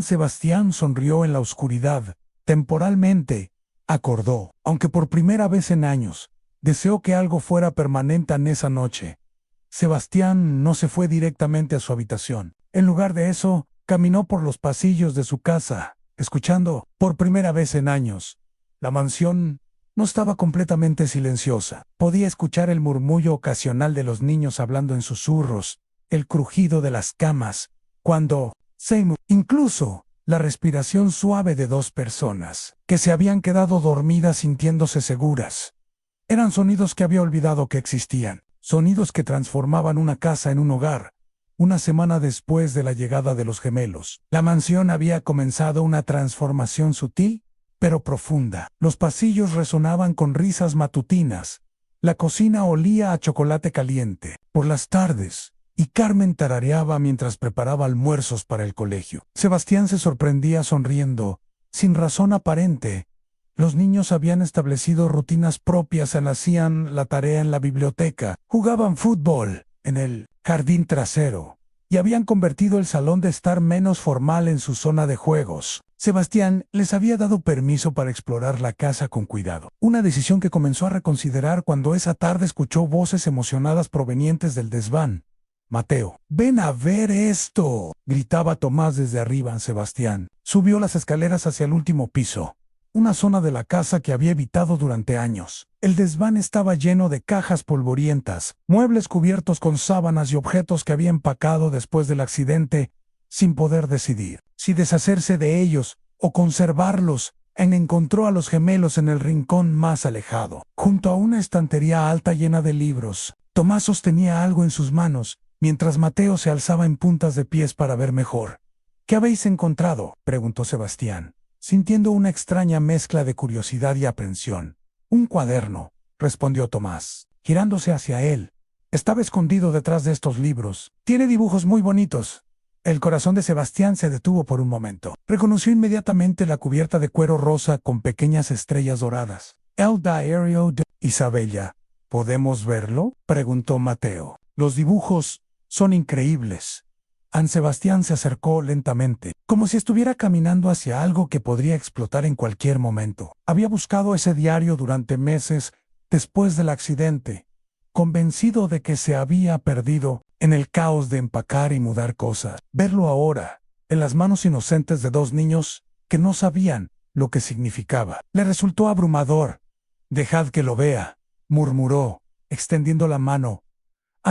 Sebastián sonrió en la oscuridad. Temporalmente, acordó, aunque por primera vez en años, deseó que algo fuera permanente en esa noche. Sebastián no se fue directamente a su habitación. En lugar de eso, Caminó por los pasillos de su casa, escuchando, por primera vez en años. La mansión no estaba completamente silenciosa. Podía escuchar el murmullo ocasional de los niños hablando en susurros, el crujido de las camas, cuando incluso la respiración suave de dos personas que se habían quedado dormidas sintiéndose seguras. Eran sonidos que había olvidado que existían, sonidos que transformaban una casa en un hogar. Una semana después de la llegada de los gemelos, la mansión había comenzado una transformación sutil, pero profunda. Los pasillos resonaban con risas matutinas. La cocina olía a chocolate caliente. Por las tardes, y Carmen tarareaba mientras preparaba almuerzos para el colegio. Sebastián se sorprendía sonriendo, sin razón aparente. Los niños habían establecido rutinas propias, hacían la tarea en la biblioteca, jugaban fútbol en el jardín trasero, y habían convertido el salón de estar menos formal en su zona de juegos. Sebastián les había dado permiso para explorar la casa con cuidado, una decisión que comenzó a reconsiderar cuando esa tarde escuchó voces emocionadas provenientes del desván. «Mateo, ven a ver esto», gritaba Tomás desde arriba. Sebastián subió las escaleras hacia el último piso, una zona de la casa que había evitado durante años. El desván estaba lleno de cajas polvorientas, muebles cubiertos con sábanas y objetos que había empacado después del accidente, sin poder decidir si deshacerse de ellos o conservarlos. Encontró a los gemelos en el rincón más alejado, junto a una estantería alta llena de libros. Tomás sostenía algo en sus manos, mientras Mateo se alzaba en puntas de pies para ver mejor. «¿Qué habéis encontrado?», preguntó Sebastián, sintiendo una extraña mezcla de curiosidad y aprensión. «Un cuaderno», respondió Tomás, girándose hacia él. «Estaba escondido detrás de estos libros. Tiene dibujos muy bonitos». El corazón de Sebastián se detuvo por un momento. Reconoció inmediatamente la cubierta de cuero rosa con pequeñas estrellas doradas. «El diario de Isabella. ¿Podemos verlo?», preguntó Mateo. «Los dibujos son increíbles». Sebastián se acercó lentamente, como si estuviera caminando hacia algo que podría explotar en cualquier momento. Había buscado ese diario durante meses después del accidente, convencido de que se había perdido en el caos de empacar y mudar cosas. Verlo ahora, en las manos inocentes de dos niños que no sabían lo que significaba, le resultó abrumador. «Dejad que lo vea», murmuró, extendiendo la mano.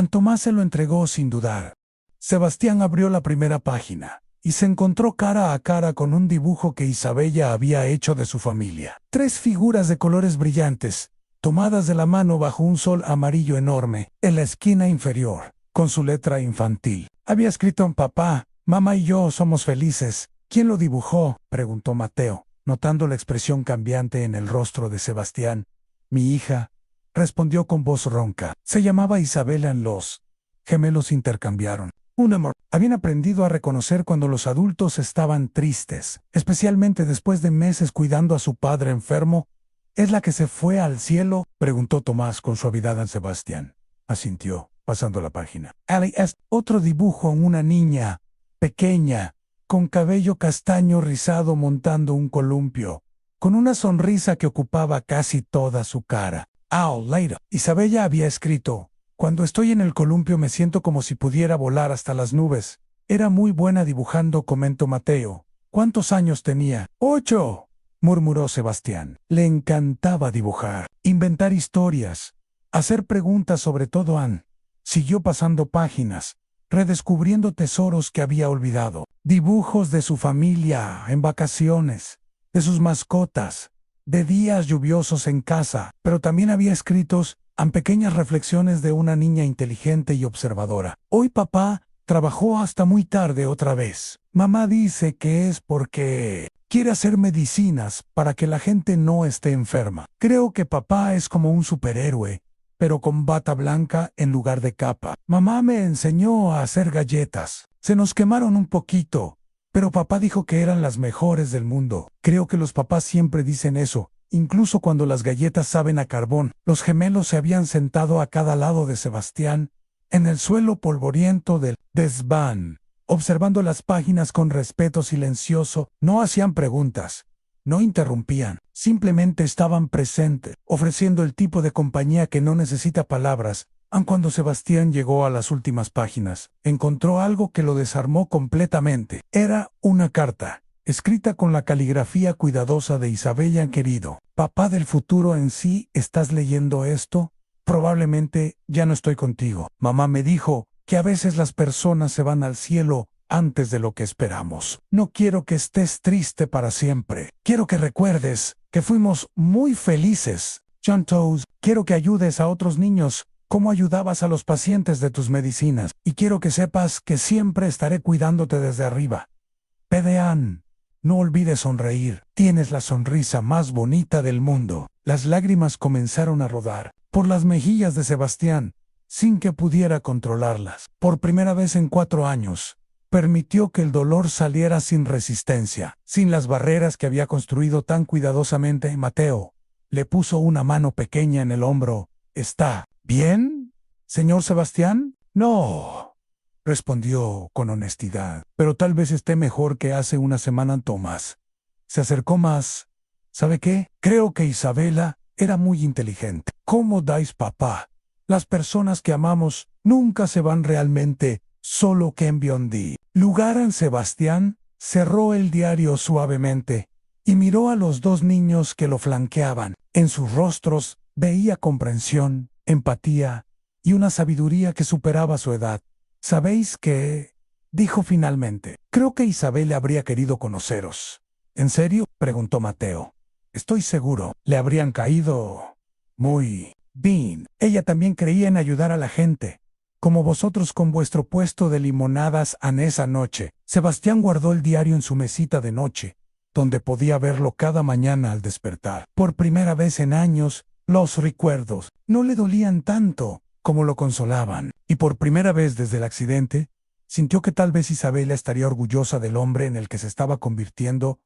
Tomás se lo entregó sin dudar. Sebastián abrió la primera página y se encontró cara a cara con un dibujo que Isabella había hecho de su familia. 3 figuras de colores brillantes, tomadas de la mano bajo un sol amarillo enorme, en la esquina inferior, con su letra infantil. Había escrito: «Papá, mamá y yo somos felices». «¿Quién lo dibujó?», preguntó Mateo, notando la expresión cambiante en el rostro de Sebastián. «Mi hija», respondió con voz ronca. «Se llamaba Isabela». Los gemelos intercambiaron un amor. Habían aprendido a reconocer cuando los adultos estaban tristes, especialmente después de meses cuidando a su padre enfermo. «¿Es la que se fue al cielo?», preguntó Tomás con suavidad a Sebastián. Asintió, pasando la página. «Ali es otro dibujo, una niña, pequeña, con cabello castaño rizado montando un columpio, con una sonrisa que ocupaba casi toda su cara». Later. Isabella había escrito: «Cuando estoy en el columpio me siento como si pudiera volar hasta las nubes». «Era muy buena dibujando», comentó Mateo. «¿Cuántos años tenía?». «8», murmuró Sebastián. Le encantaba dibujar, inventar historias, hacer preguntas sobre todo. Siguió pasando páginas, redescubriendo tesoros que había olvidado. Dibujos de su familia en vacaciones, de sus mascotas, de días lluviosos en casa, pero también había escritos pequeñas reflexiones de una niña inteligente y observadora. «Hoy papá trabajó hasta muy tarde otra vez. Mamá dice que es porque quiere hacer medicinas para que la gente no esté enferma. Creo que papá es como un superhéroe, pero con bata blanca en lugar de capa. Mamá me enseñó a hacer galletas. Se nos quemaron un poquito, pero papá dijo que eran las mejores del mundo». Creo que los papás siempre dicen eso, incluso cuando las galletas saben a carbón. Los gemelos se habían sentado a cada lado de Sebastián, en el suelo polvoriento del desván, observando las páginas con respeto silencioso. No hacían preguntas, no interrumpían, simplemente estaban presentes, ofreciendo el tipo de compañía que no necesita palabras, Aun cuando Sebastián llegó a las últimas páginas, encontró algo que lo desarmó completamente. Era una carta, escrita con la caligrafía cuidadosa de Isabella querido. Papá del futuro en sí, ¿estás leyendo esto? Probablemente ya no estoy contigo. Mamá me dijo que a veces las personas se van al cielo antes de lo que esperamos. No quiero que estés triste para siempre. Quiero que recuerdes que fuimos muy felices. John Toes, quiero que ayudes a otros niños como ayudabas a los pacientes de tus medicinas, y quiero que sepas que siempre estaré cuidándote desde arriba. Pedean, no olvides sonreír. Tienes la sonrisa más bonita del mundo. Las lágrimas comenzaron a rodar por las mejillas de Sebastián, sin que pudiera controlarlas. Por primera vez en 4 años, permitió que el dolor saliera sin resistencia, sin las barreras que había construido tan cuidadosamente. Mateo le puso una mano pequeña en el hombro. ¿Está bien, señor Sebastián? No, respondió con honestidad, pero tal vez esté mejor que hace una semana. Tomás se acercó más. ¿Sabe qué? Creo que Isabela era muy inteligente. ¿Cómo dais, papá? Las personas que amamos nunca se van realmente, solo que en Biondi. Lugaran Sebastián cerró el diario suavemente y miró a los 2 niños que lo flanqueaban. En sus rostros veía comprensión, empatía y una sabiduría que superaba su edad. ¿Sabéis qué? Dijo finalmente. Creo que Isabel habría querido conoceros. ¿En serio? Preguntó Mateo. Estoy seguro. Le habrían caído muy bien. Ella también creía en ayudar a la gente, como vosotros con vuestro puesto de limonadas en esa noche. Sebastián guardó el diario en su mesita de noche, donde podía verlo cada mañana al despertar. Por primera vez en años, los recuerdos no le dolían tanto como lo consolaban. Y por primera vez desde el accidente, sintió que tal vez Isabela estaría orgullosa del hombre en el que se estaba convirtiendo.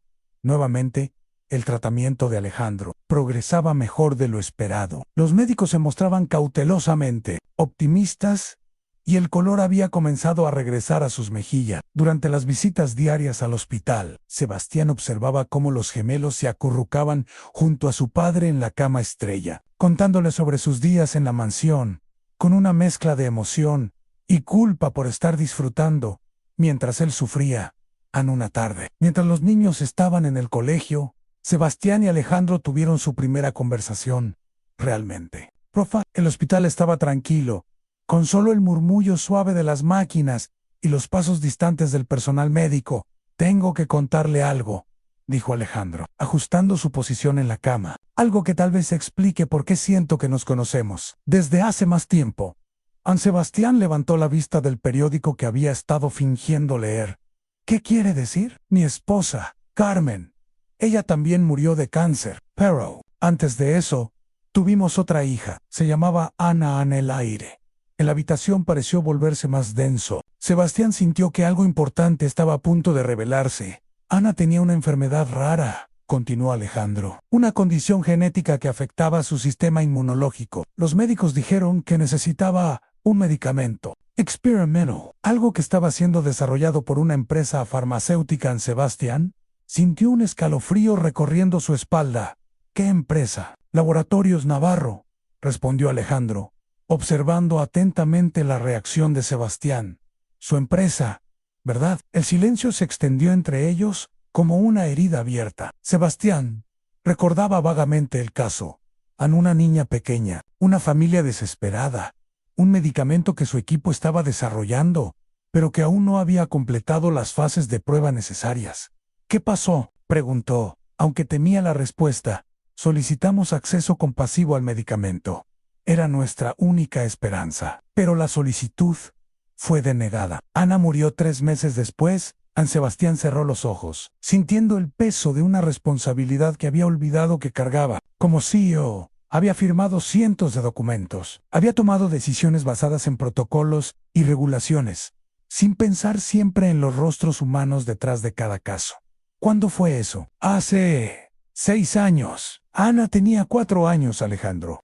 Nuevamente, el tratamiento de Alejandro progresaba mejor de lo esperado. Los médicos se mostraban cautelosamente optimistas y el color había comenzado a regresar a sus mejillas. Durante las visitas diarias al hospital, Sebastián observaba cómo los gemelos se acurrucaban junto a su padre en la cama estrella, contándole sobre sus días en la mansión, con una mezcla de emoción y culpa por estar disfrutando, mientras él sufría. En una tarde, mientras los niños estaban en el colegio, Sebastián y Alejandro tuvieron su primera conversación. Realmente. Profa, el hospital estaba tranquilo, con solo el murmullo suave de las máquinas y los pasos distantes del personal médico. Tengo que contarle algo, dijo Alejandro, ajustando su posición en la cama. Algo que tal vez explique por qué siento que nos conocemos desde hace más tiempo. An Sebastián levantó la vista del periódico que había estado fingiendo leer. ¿Qué quiere decir? Mi esposa, Carmen. Ella también murió de cáncer, pero antes de eso, tuvimos otra hija. Se llamaba Ana en el aire. En la habitación pareció volverse más denso. Sebastián sintió que algo importante estaba a punto de revelarse. Ana tenía una enfermedad rara, continuó Alejandro. Una condición genética que afectaba su sistema inmunológico. Los médicos dijeron que necesitaba un medicamento experimental, algo que estaba siendo desarrollado por una empresa farmacéutica en Sebastián. Sintió un escalofrío recorriendo su espalda. ¿Qué empresa? Laboratorios Navarro, respondió Alejandro, observando atentamente la reacción de Sebastián. Su empresa, ¿verdad? El silencio se extendió entre ellos como una herida abierta. Sebastián recordaba vagamente el caso. En una niña pequeña, una familia desesperada, un medicamento que su equipo estaba desarrollando, pero que aún no había completado las fases de prueba necesarias. ¿Qué pasó?, preguntó, aunque temía la respuesta. Solicitamos acceso compasivo al medicamento. Era nuestra única esperanza, pero la solicitud fue denegada. Ana murió 3 meses después. An Sebastián cerró los ojos, sintiendo el peso de una responsabilidad que había olvidado que cargaba. Como CEO, había firmado cientos de documentos, había tomado decisiones basadas en protocolos y regulaciones, sin pensar siempre en los rostros humanos detrás de cada caso. ¿Cuándo fue eso? Hace 6 años. Ana tenía 4 años, Alejandro.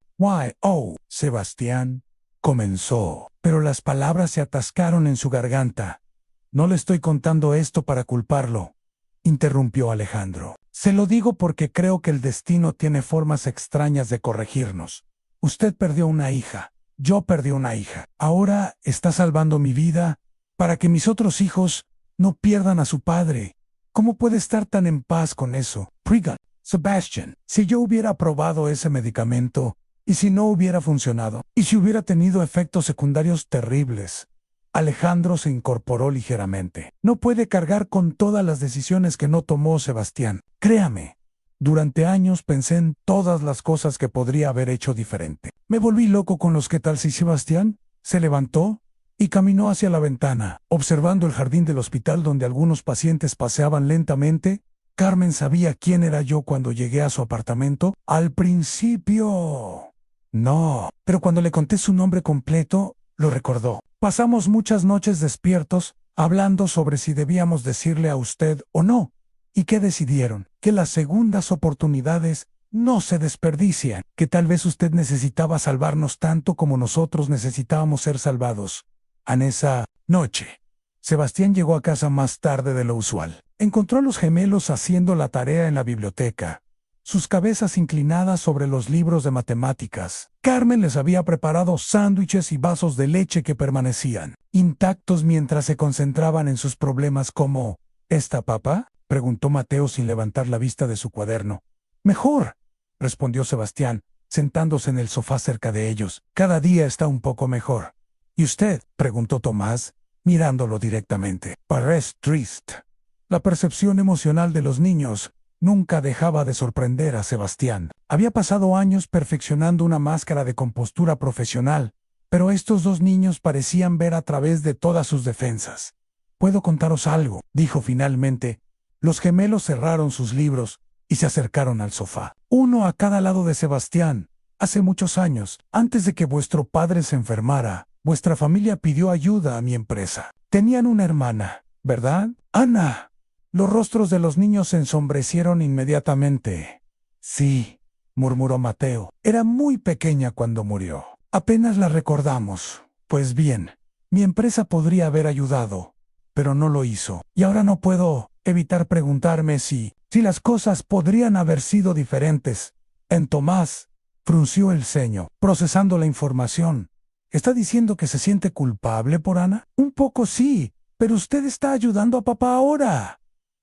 Sebastián comenzó, pero las palabras se atascaron en su garganta. No le estoy contando esto para culparlo, interrumpió Alejandro. Se lo digo porque creo que el destino tiene formas extrañas de corregirnos. Usted perdió una hija, Yo perdí una hija. Ahora está salvando mi vida para que mis otros hijos no pierdan a su padre. ¿Cómo puede estar tan en paz con eso? Prigan, Sebastian, si yo hubiera probado ese medicamento, y si no hubiera funcionado, y si hubiera tenido efectos secundarios terribles. Alejandro se incorporó ligeramente. No puede cargar con todas las decisiones que no tomó Sebastián. Créame. Durante años pensé en todas las cosas que podría haber hecho diferente. Me volví loco con los ¿qué tal si Sebastián? Se levantó y caminó hacia la ventana, observando el jardín del hospital donde algunos pacientes paseaban lentamente. Carmen sabía quién era yo cuando llegué a su apartamento. Al principio, no, pero cuando le conté su nombre completo, lo recordó. Pasamos muchas noches despiertos, hablando sobre si debíamos decirle a usted o no. ¿Y qué decidieron? Que las segundas oportunidades no se desperdician, que tal vez usted necesitaba salvarnos tanto como nosotros necesitábamos ser salvados. En esa noche, Sebastián llegó a casa más tarde de lo usual. Encontró a los gemelos haciendo la tarea en la biblioteca, sus cabezas inclinadas sobre los libros de matemáticas. Carmen les había preparado sándwiches y vasos de leche que permanecían intactos mientras se concentraban en sus problemas como ¿esta papa?, preguntó Mateo sin levantar la vista de su cuaderno. Mejor, respondió Sebastián, sentándose en el sofá cerca de ellos. Cada día está un poco mejor. ¿Y usted?, preguntó Tomás, mirándolo directamente. Parece triste. La percepción emocional de los niños nunca dejaba de sorprender a Sebastián. Había pasado años perfeccionando una máscara de compostura profesional, pero estos dos niños parecían ver a través de todas sus defensas. «Puedo contaros algo», dijo finalmente. Los gemelos cerraron sus libros y se acercaron al sofá, uno a cada lado de Sebastián. Hace muchos años, antes de que vuestro padre se enfermara, vuestra familia pidió ayuda a mi empresa. Tenían una hermana, ¿verdad? Ana. Los rostros de los niños se ensombrecieron inmediatamente. Sí, murmuró Mateo. Era muy pequeña cuando murió. Apenas la recordamos. Pues bien, mi empresa podría haber ayudado, pero no lo hizo. Y ahora no puedo evitar preguntarme si las cosas podrían haber sido diferentes. En Tomás frunció el ceño, procesando la información. ¿Está diciendo que se siente culpable por Ana? Un poco sí, pero usted está ayudando a papá ahora,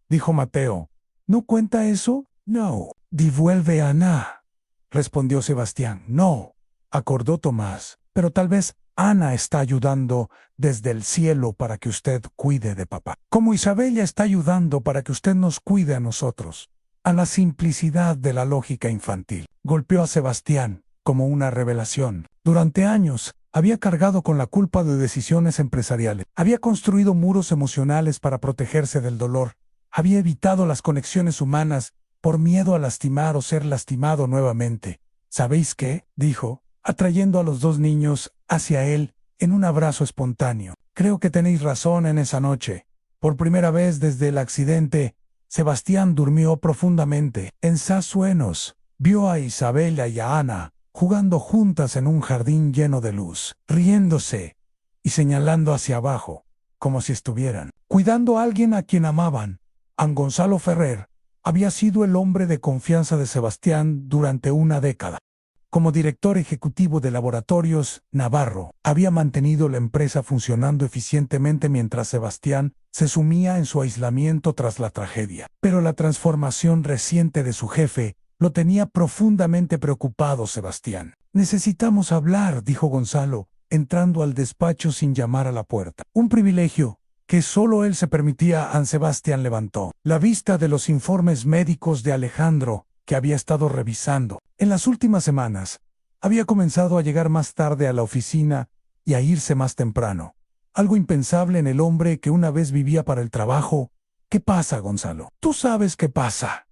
dijo Mateo. ¿No cuenta eso? No. Devuelve a Ana, respondió Sebastián. No, acordó Tomás, pero tal vez Ana está ayudando desde el cielo para que usted cuide de papá, como Isabella está ayudando para que usted nos cuide a nosotros. A la simplicidad de la lógica infantil golpeó a Sebastián como una revelación. Durante años había cargado con la culpa de decisiones empresariales. Había construido muros emocionales para protegerse del dolor. Había evitado las conexiones humanas por miedo a lastimar o ser lastimado nuevamente. ¿Sabéis qué?, dijo, atrayendo a los dos niños hacia él en un abrazo espontáneo. Creo que tenéis razón en esa noche. Por primera vez desde el accidente, Sebastián durmió profundamente. En sus sueños, vio a Isabella y a Ana jugando juntas en un jardín lleno de luz, riéndose y señalando hacia abajo, como si estuvieran cuidando a alguien a quien amaban. An Gonzalo Ferrer había sido el hombre de confianza de Sebastián durante una década. Como director ejecutivo de Laboratorios Navarro, había mantenido la empresa funcionando eficientemente mientras Sebastián se sumía en su aislamiento tras la tragedia. Pero la transformación reciente de su jefe lo tenía profundamente preocupado. Sebastián. Necesitamos hablar, dijo Gonzalo, entrando al despacho sin llamar a la puerta. Un privilegio que solo él se permitía. An Sebastián levantó la vista de los informes médicos de Alejandro, que había estado revisando. En las últimas semanas, había comenzado a llegar más tarde a la oficina y a irse más temprano. Algo impensable en el hombre que una vez vivía para el trabajo. ¿Qué pasa, Gonzalo? Tú sabes qué pasa.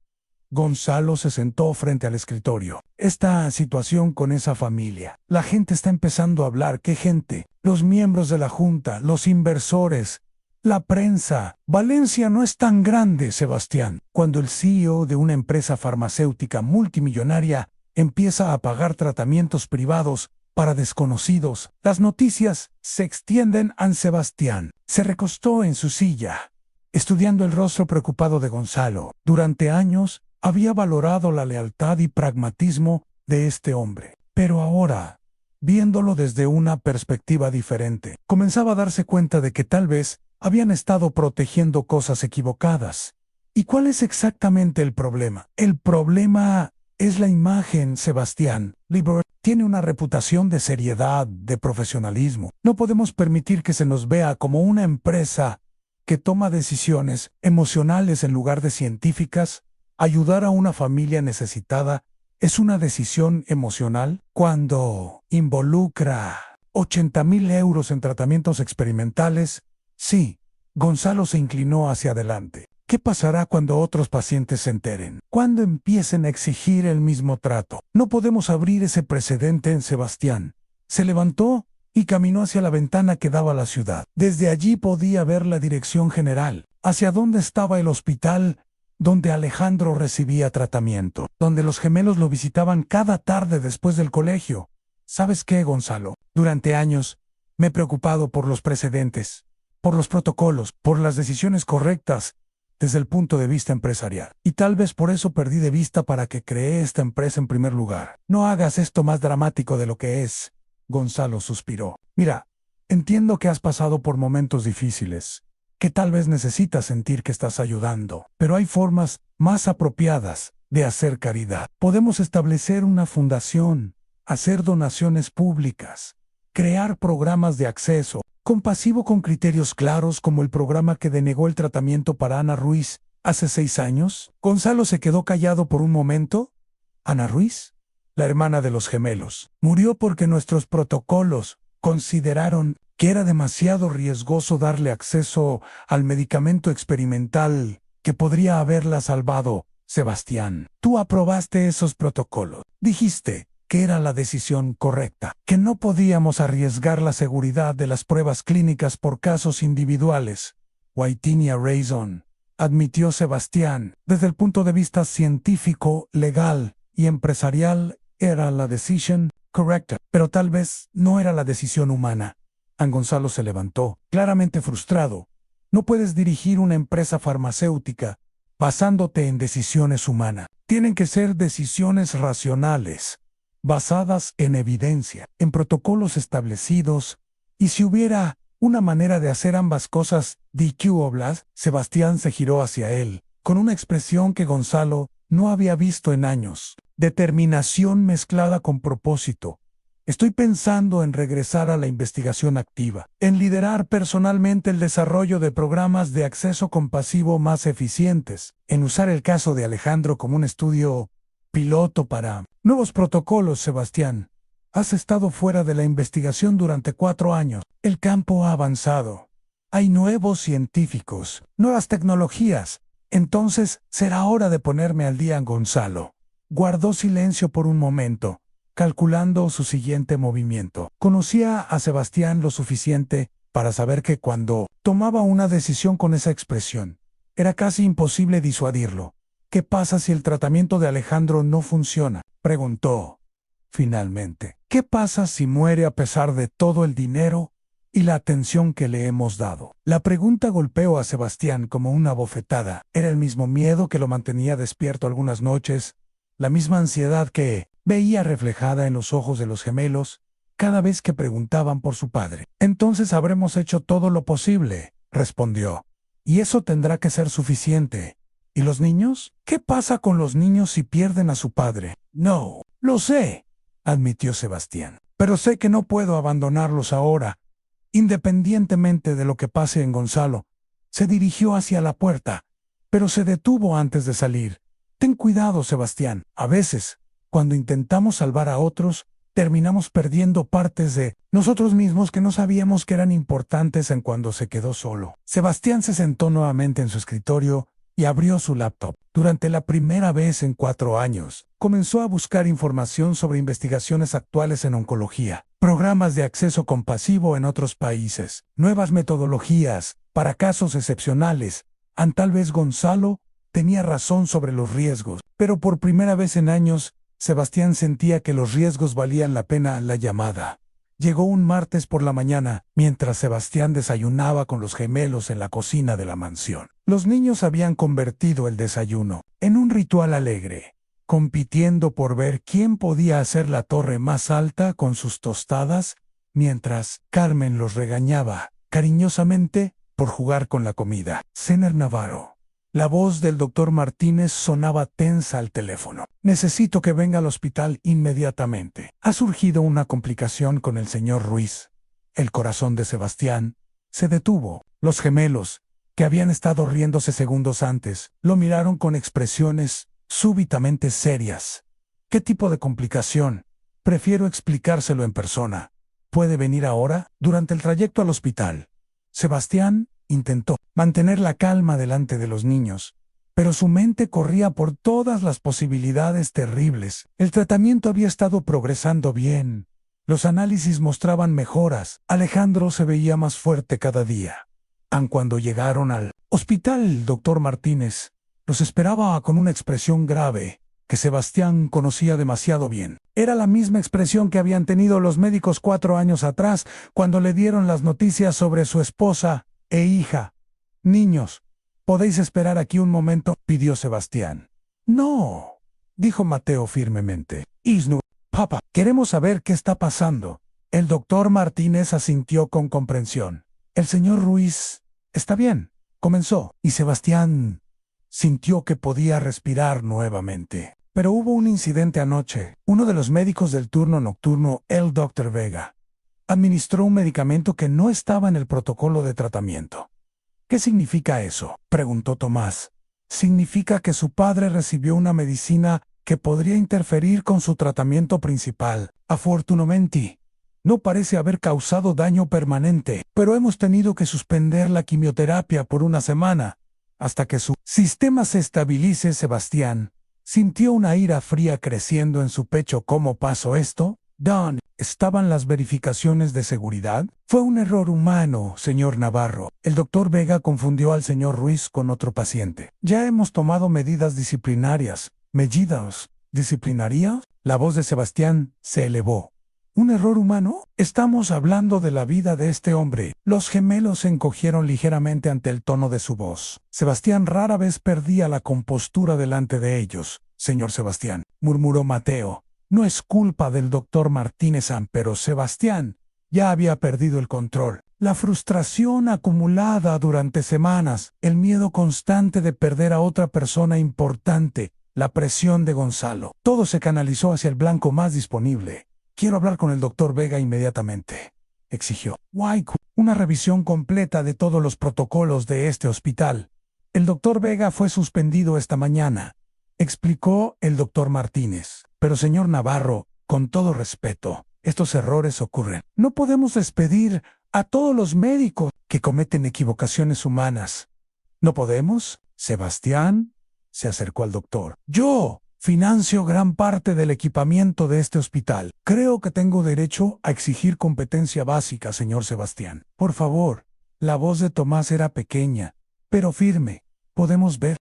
Gonzalo se sentó frente al escritorio. Esta situación con esa familia. La gente está empezando a hablar. ¿Qué gente? Los miembros de la junta, los inversores, la prensa. Valencia no es tan grande, Sebastián. Cuando el CEO de una empresa farmacéutica multimillonaria empieza a pagar tratamientos privados para desconocidos, las noticias se extienden. An Sebastián se recostó en su silla, estudiando el rostro preocupado de Gonzalo. Durante años había valorado la lealtad y pragmatismo de este hombre. Pero ahora viéndolo desde una perspectiva diferente. Comenzaba a darse cuenta de que tal vez habían estado protegiendo cosas equivocadas. ¿Y cuál es exactamente el problema? El problema es la imagen, Sebastián. Liber tiene una reputación de seriedad, de profesionalismo. No podemos permitir que se nos vea como una empresa que toma decisiones emocionales en lugar de científicas. Ayudar a una familia necesitada es una decisión emocional cuando involucra 80,000 euros en tratamientos experimentales. Sí, Gonzalo se inclinó hacia adelante. ¿Qué pasará cuando otros pacientes se enteren? Cuando empiecen a exigir el mismo trato. No podemos abrir ese precedente en Sebastián. Se levantó y caminó hacia la ventana que daba a la ciudad. Desde allí podía ver la dirección general, hacia dónde estaba el hospital donde Alejandro recibía tratamiento, donde los gemelos lo visitaban cada tarde después del colegio. ¿Sabes qué, Gonzalo? Durante años me he preocupado por los precedentes, por los protocolos, por las decisiones correctas desde el punto de vista empresarial. Y tal vez por eso perdí de vista para que creé esta empresa en primer lugar. No hagas esto más dramático de lo que es. Gonzalo suspiró. Mira, entiendo que has pasado por momentos difíciles, que tal vez necesitas sentir que estás ayudando, pero hay formas más apropiadas de hacer caridad. Podemos establecer una fundación, hacer donaciones públicas, crear programas de acceso compasivo con criterios claros como el programa que denegó el tratamiento para Ana Ruiz hace 6 años. Gonzalo se quedó callado por un momento. ¿Ana Ruiz? La hermana de los gemelos. Murió porque nuestros protocolos consideraron que era demasiado riesgoso darle acceso al medicamento experimental que podría haberla salvado. Sebastián, tú aprobaste esos protocolos. Dijiste que era la decisión correcta, que no podíamos arriesgar la seguridad de las pruebas clínicas por casos individuales. Whitney Raison, admitió Sebastián, desde el punto de vista científico, legal y empresarial, era la decisión correcta, pero tal vez no era la decisión humana. Gonzalo se levantó, claramente frustrado. No puedes dirigir una empresa farmacéutica basándote en decisiones humanas. Tienen que ser decisiones racionales, basadas en evidencia, en protocolos establecidos, y si hubiera una manera de hacer ambas cosas, dijo Oblas. Sebastián se giró hacia él, con una expresión que Gonzalo no había visto en años. Determinación mezclada con propósito. Estoy pensando en regresar a la investigación activa, en liderar personalmente el desarrollo de programas de acceso compasivo más eficientes, en usar el caso de Alejandro como un estudio piloto para nuevos protocolos. Sebastián, has estado fuera de la investigación durante 4 años. El campo ha avanzado. Hay nuevos científicos, nuevas tecnologías. Entonces será hora de ponerme al día. Gonzalo guardó silencio por un momento, calculando su siguiente movimiento. Conocía a Sebastián lo suficiente para saber que cuando tomaba una decisión con esa expresión, era casi imposible disuadirlo. ¿Qué pasa si el tratamiento de Alejandro no funciona?, preguntó. Finalmente, ¿qué pasa si muere a pesar de todo el dinero y la atención que le hemos dado? La pregunta golpeó a Sebastián como una bofetada. Era el mismo miedo que lo mantenía despierto algunas noches, la misma ansiedad que veía reflejada en los ojos de los gemelos cada vez que preguntaban por su padre. Entonces habremos hecho todo lo posible, respondió. Y eso tendrá que ser suficiente. ¿Y los niños? ¿Qué pasa con los niños si pierden a su padre? No, lo sé, admitió Sebastián. Pero sé que no puedo abandonarlos ahora, independientemente de lo que pase en Gonzalo. Se dirigió hacia la puerta, pero se detuvo antes de salir. Ten cuidado, Sebastián. A veces, cuando intentamos salvar a otros, terminamos perdiendo partes de nosotros mismos que no sabíamos que eran importantes en cuando se quedó solo. Sebastián se sentó nuevamente en su escritorio y abrió su laptop. Durante la primera vez en 4 años, comenzó a buscar información sobre investigaciones actuales en oncología, programas de acceso compasivo en otros países, nuevas metodologías para casos excepcionales. Tal vez Gonzalo tenía razón sobre los riesgos, pero por primera vez en años, Sebastián sentía que los riesgos valían la pena. La llamada llegó un martes por la mañana, mientras Sebastián desayunaba con los gemelos en la cocina de la mansión. Los niños habían convertido el desayuno en un ritual alegre. compitiendo por ver quién podía hacer la torre más alta con sus tostadas, mientras Carmen los regañaba cariñosamente por jugar con la comida. Señor Navarro. La voz del doctor Martínez sonaba tensa al teléfono. Necesito que venga al hospital inmediatamente. Ha surgido una complicación con el señor Ruiz. El corazón de Sebastián se detuvo. Los gemelos, que habían estado riéndose segundos antes, lo miraron con expresiones súbitamente serias. ¿Qué tipo de complicación? Prefiero explicárselo en persona. ¿Puede venir ahora? Durante el trayecto al hospital, Sebastián intentó mantener la calma delante de los niños, pero su mente corría por todas las posibilidades terribles. El tratamiento había estado progresando bien. Los análisis mostraban mejoras. Alejandro se veía más fuerte cada día. Cuando llegaron al hospital, el doctor Martínez los esperaba con una expresión grave que Sebastián conocía demasiado bien. Era la misma expresión que habían tenido los médicos 4 años atrás cuando le dieron las noticias sobre su esposa e hija. Niños, ¿podéis esperar aquí un momento?, pidió Sebastián. No, dijo Mateo firmemente. Isnu, papá, queremos saber qué está pasando. El doctor Martínez asintió con comprensión. El señor Ruiz está bien, comenzó, y Sebastián sintió que podía respirar nuevamente. Pero hubo un incidente anoche. Uno de los médicos del turno nocturno, el Dr. Vega, administró un medicamento que no estaba en el protocolo de tratamiento. ¿Qué significa eso?, preguntó Tomás. Significa que su padre recibió una medicina que podría interferir con su tratamiento principal. Afortunadamente, no parece haber causado daño permanente, pero hemos tenido que suspender la quimioterapia por una semana, hasta que su sistema se estabilice. Sebastián sintió una ira fría creciendo en su pecho. ¿Cómo pasó esto? Don, ¿estaban las verificaciones de seguridad? Fue un error humano, señor Navarro. El doctor Vega confundió al señor Ruiz con otro paciente. Ya hemos tomado medidas disciplinarias. ¿Medidas disciplinarias? La voz de Sebastián se elevó. ¿Un error humano? Estamos hablando de la vida de este hombre. Los gemelos se encogieron ligeramente ante el tono de su voz. Sebastián rara vez perdía la compostura delante de ellos. Señor Sebastián, murmuró Mateo. No es culpa del doctor Martínez, pero Sebastián ya había perdido el control. La frustración acumulada durante semanas, el miedo constante de perder a otra persona importante, la presión de Gonzalo. Todo se canalizó hacia el blanco más disponible. Quiero hablar con el doctor Vega inmediatamente, exigió. Una revisión completa de todos los protocolos de este hospital. El doctor Vega fue suspendido esta mañana, explicó el doctor Martínez. Pero señor Navarro, con todo respeto, estos errores ocurren. No podemos despedir a todos los médicos que cometen equivocaciones humanas. ¿No podemos? Sebastián se acercó al doctor. Yo financio gran parte del equipamiento de este hospital. Creo que tengo derecho a exigir competencia básica, señor Sebastián. Por favor. La voz de Tomás era pequeña, pero firme. ¿Podemos ver?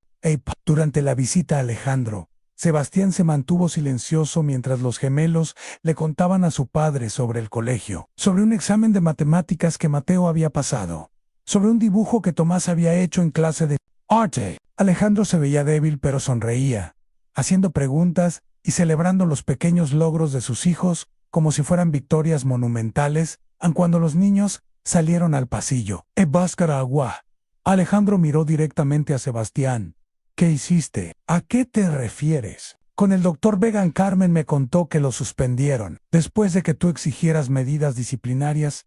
Durante la visita a Alejandro, Sebastián se mantuvo silencioso mientras los gemelos le contaban a su padre sobre el colegio, sobre un examen de matemáticas que Mateo había pasado, sobre un dibujo que Tomás había hecho en clase de arte. Alejandro se veía débil pero sonreía, haciendo preguntas y celebrando los pequeños logros de sus hijos como si fueran victorias monumentales. Cuando los niños salieron al pasillo, agua. Alejandro miró directamente a Sebastián. ¿Qué hiciste? ¿A qué te refieres? Con el doctor Vega. Carmen me contó que lo suspendieron después de que tú exigieras medidas disciplinarias.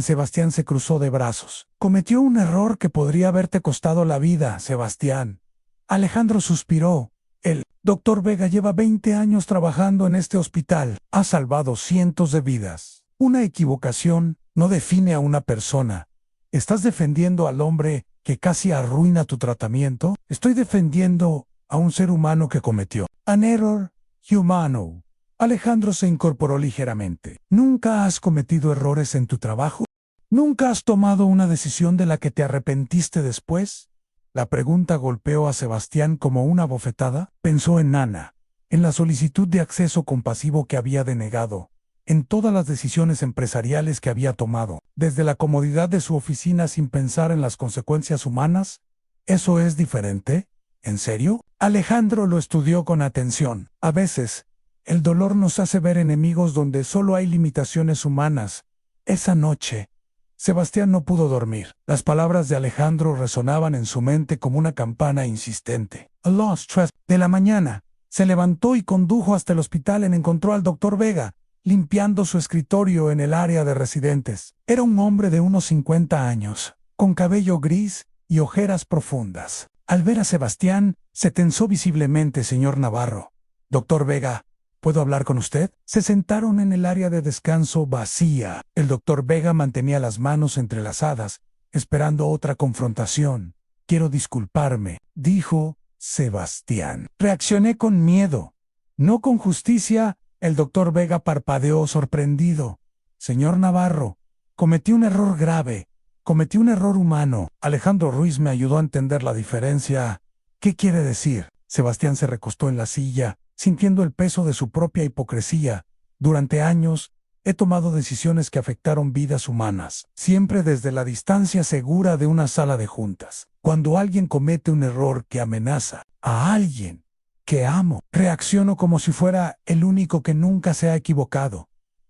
Sebastián se cruzó de brazos. Cometió un error que podría haberte costado la vida, Sebastián. Alejandro suspiró. El doctor Vega lleva 20 años trabajando en este hospital. Ha salvado cientos de vidas. Una equivocación no define a una persona. ¿Estás defendiendo al hombre que casi arruina tu tratamiento? Estoy defendiendo a un ser humano que cometió an error humano. Alejandro se incorporó ligeramente. ¿Nunca has cometido errores en tu trabajo? ¿Nunca has tomado una decisión de la que te arrepentiste después? La pregunta golpeó a Sebastián como una bofetada. Pensó en Ana, en la solicitud de acceso compasivo que había denegado, en todas las decisiones empresariales que había tomado, desde la comodidad de su oficina sin pensar en las consecuencias humanas. ¿Eso es diferente? ¿En serio? Alejandro lo estudió con atención. A veces, el dolor nos hace ver enemigos donde solo hay limitaciones humanas. Esa noche, Sebastián no pudo dormir. Las palabras de Alejandro resonaban en su mente como una campana insistente. A lost trust. De la mañana, se levantó y condujo hasta el hospital y encontró al doctor Vega, limpiando su escritorio en el área de residentes. Era un hombre de unos 50 años, con cabello gris y ojeras profundas. Al ver a Sebastián, se tensó visiblemente, señor Navarro. Doctor Vega, ¿puedo hablar con usted? Se sentaron en el área de descanso vacía. El doctor Vega mantenía las manos entrelazadas, esperando otra confrontación. Quiero disculparme, dijo Sebastián. Reaccioné con miedo, no con justicia. El doctor Vega parpadeó sorprendido. Señor Navarro, cometí un error grave. Cometí un error humano. Alejandro Ruiz me ayudó a entender la diferencia. ¿Qué quiere decir? Sebastián se recostó en la silla, sintiendo el peso de su propia hipocresía. Durante años, he tomado decisiones que afectaron vidas humanas, siempre desde la distancia segura de una sala de juntas. Cuando alguien comete un error que amenaza a alguien que amo, reacciono como si fuera el único que nunca se ha equivocado.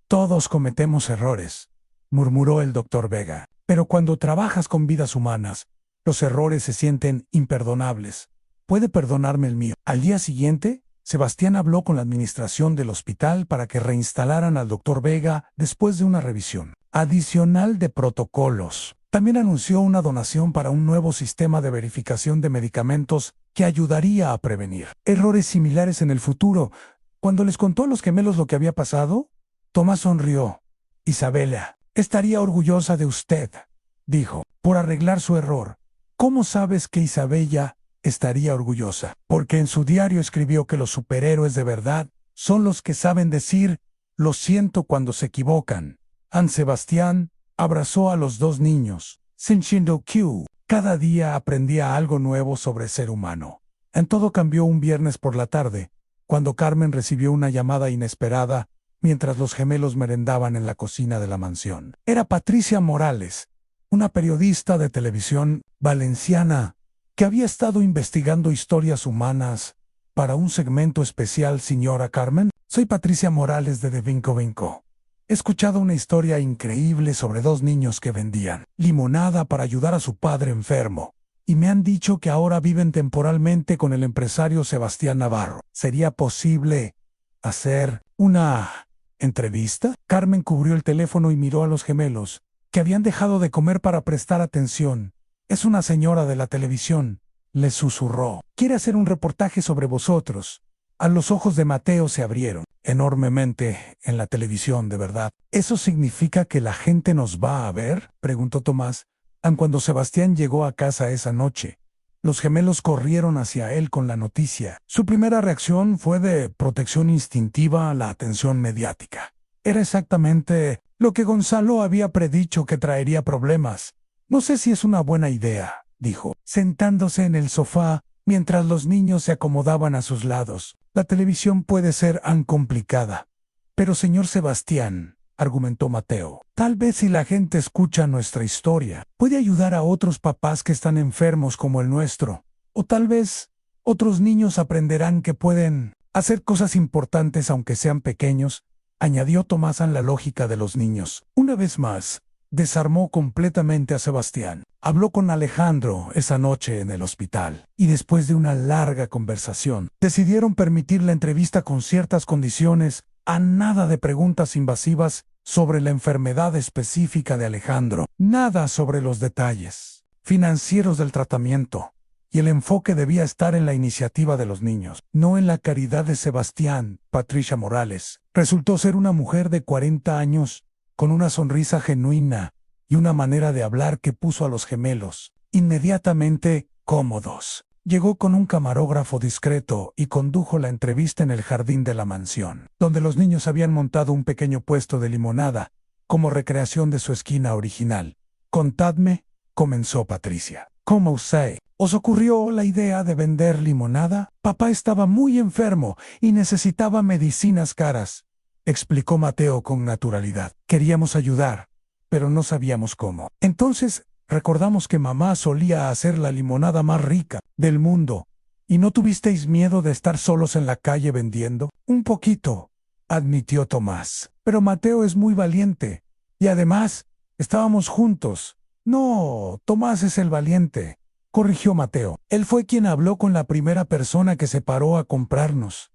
Todos cometemos errores, murmuró el doctor Vega. Pero cuando trabajas con vidas humanas, los errores se sienten imperdonables. ¿Puede perdonarme el mío? Al día siguiente, Sebastián habló con la administración del hospital para que reinstalaran al doctor Vega después de una revisión adicional de protocolos. También anunció una donación para un nuevo sistema de verificación de medicamentos que ayudaría a prevenir errores similares en el futuro. Cuando les contó a los gemelos lo que había pasado, Tomás sonrió. Isabela estaría orgullosa de usted, dijo, por arreglar su error. ¿Cómo sabes que Isabella estaría orgullosa? Porque en su diario escribió que los superhéroes de verdad son los que saben decir lo siento cuando se equivocan. An Sebastián abrazó a los dos niños. Senshindo Q. Cada día aprendía algo nuevo sobre ser humano. En todo cambió un viernes por la tarde, cuando Carmen recibió una llamada inesperada mientras los gemelos merendaban en la cocina de la mansión. Era Patricia Morales, una periodista de televisión valenciana que había estado investigando historias humanas para un segmento especial. Señora Carmen, soy Patricia Morales de Vinco Vinco. He escuchado una historia increíble sobre dos niños que vendían limonada para ayudar a su padre enfermo, y me han dicho que ahora viven temporalmente con el empresario Sebastián Navarro. ¿Sería posible hacer una entrevista? Carmen cubrió el teléfono y miró a los gemelos, que habían dejado de comer para prestar atención. Es una señora de la televisión, les susurró. Quiere hacer un reportaje sobre vosotros. A los ojos de Mateo se abrieron enormemente. En la televisión, ¿de verdad? ¿Eso significa que la gente nos va a ver?, preguntó Tomás. Cuando Sebastián llegó a casa esa noche, los gemelos corrieron hacia él con la noticia. Su primera reacción fue de protección instintiva a la atención mediática. Era exactamente lo que Gonzalo había predicho que traería problemas. No sé si es una buena idea, dijo, sentándose en el sofá mientras los niños se acomodaban a sus lados. La televisión puede ser tan complicada. Pero señor Sebastián, argumentó Mateo, tal vez si la gente escucha nuestra historia, puede ayudar a otros papás que están enfermos como el nuestro. O tal vez otros niños aprenderán que pueden hacer cosas importantes aunque sean pequeños, añadió Tomás en la lógica de los niños. Una vez más, desarmó completamente a Sebastián. Habló con Alejandro esa noche en el hospital, y después de una larga conversación, decidieron permitir la entrevista con ciertas condiciones, a nada de preguntas invasivas sobre la enfermedad específica de Alejandro, nada sobre los detalles financieros del tratamiento, y el enfoque debía estar en la iniciativa de los niños, no en la caridad de Sebastián. Patricia Morales resultó ser una mujer de 40 años, con una sonrisa genuina y una manera de hablar que puso a los gemelos inmediatamente cómodos. Llegó con un camarógrafo discreto y condujo la entrevista en el jardín de la mansión, donde los niños habían montado un pequeño puesto de limonada, como recreación de su esquina original. Contadme, comenzó Patricia. ¿Cómo os ocurrió la idea de vender limonada? Papá estaba muy enfermo y necesitaba medicinas caras, explicó Mateo con naturalidad. Queríamos ayudar, pero no sabíamos cómo. Entonces recordamos que mamá solía hacer la limonada más rica del mundo ¿Y no tuvisteis miedo de estar solos en la calle vendiendo? Un poquito, admitió Tomás. Pero Mateo es muy valiente. Y además, estábamos juntos. No, Tomás es el valiente, corrigió Mateo. Él fue quien habló con la primera persona que se paró a comprarnos.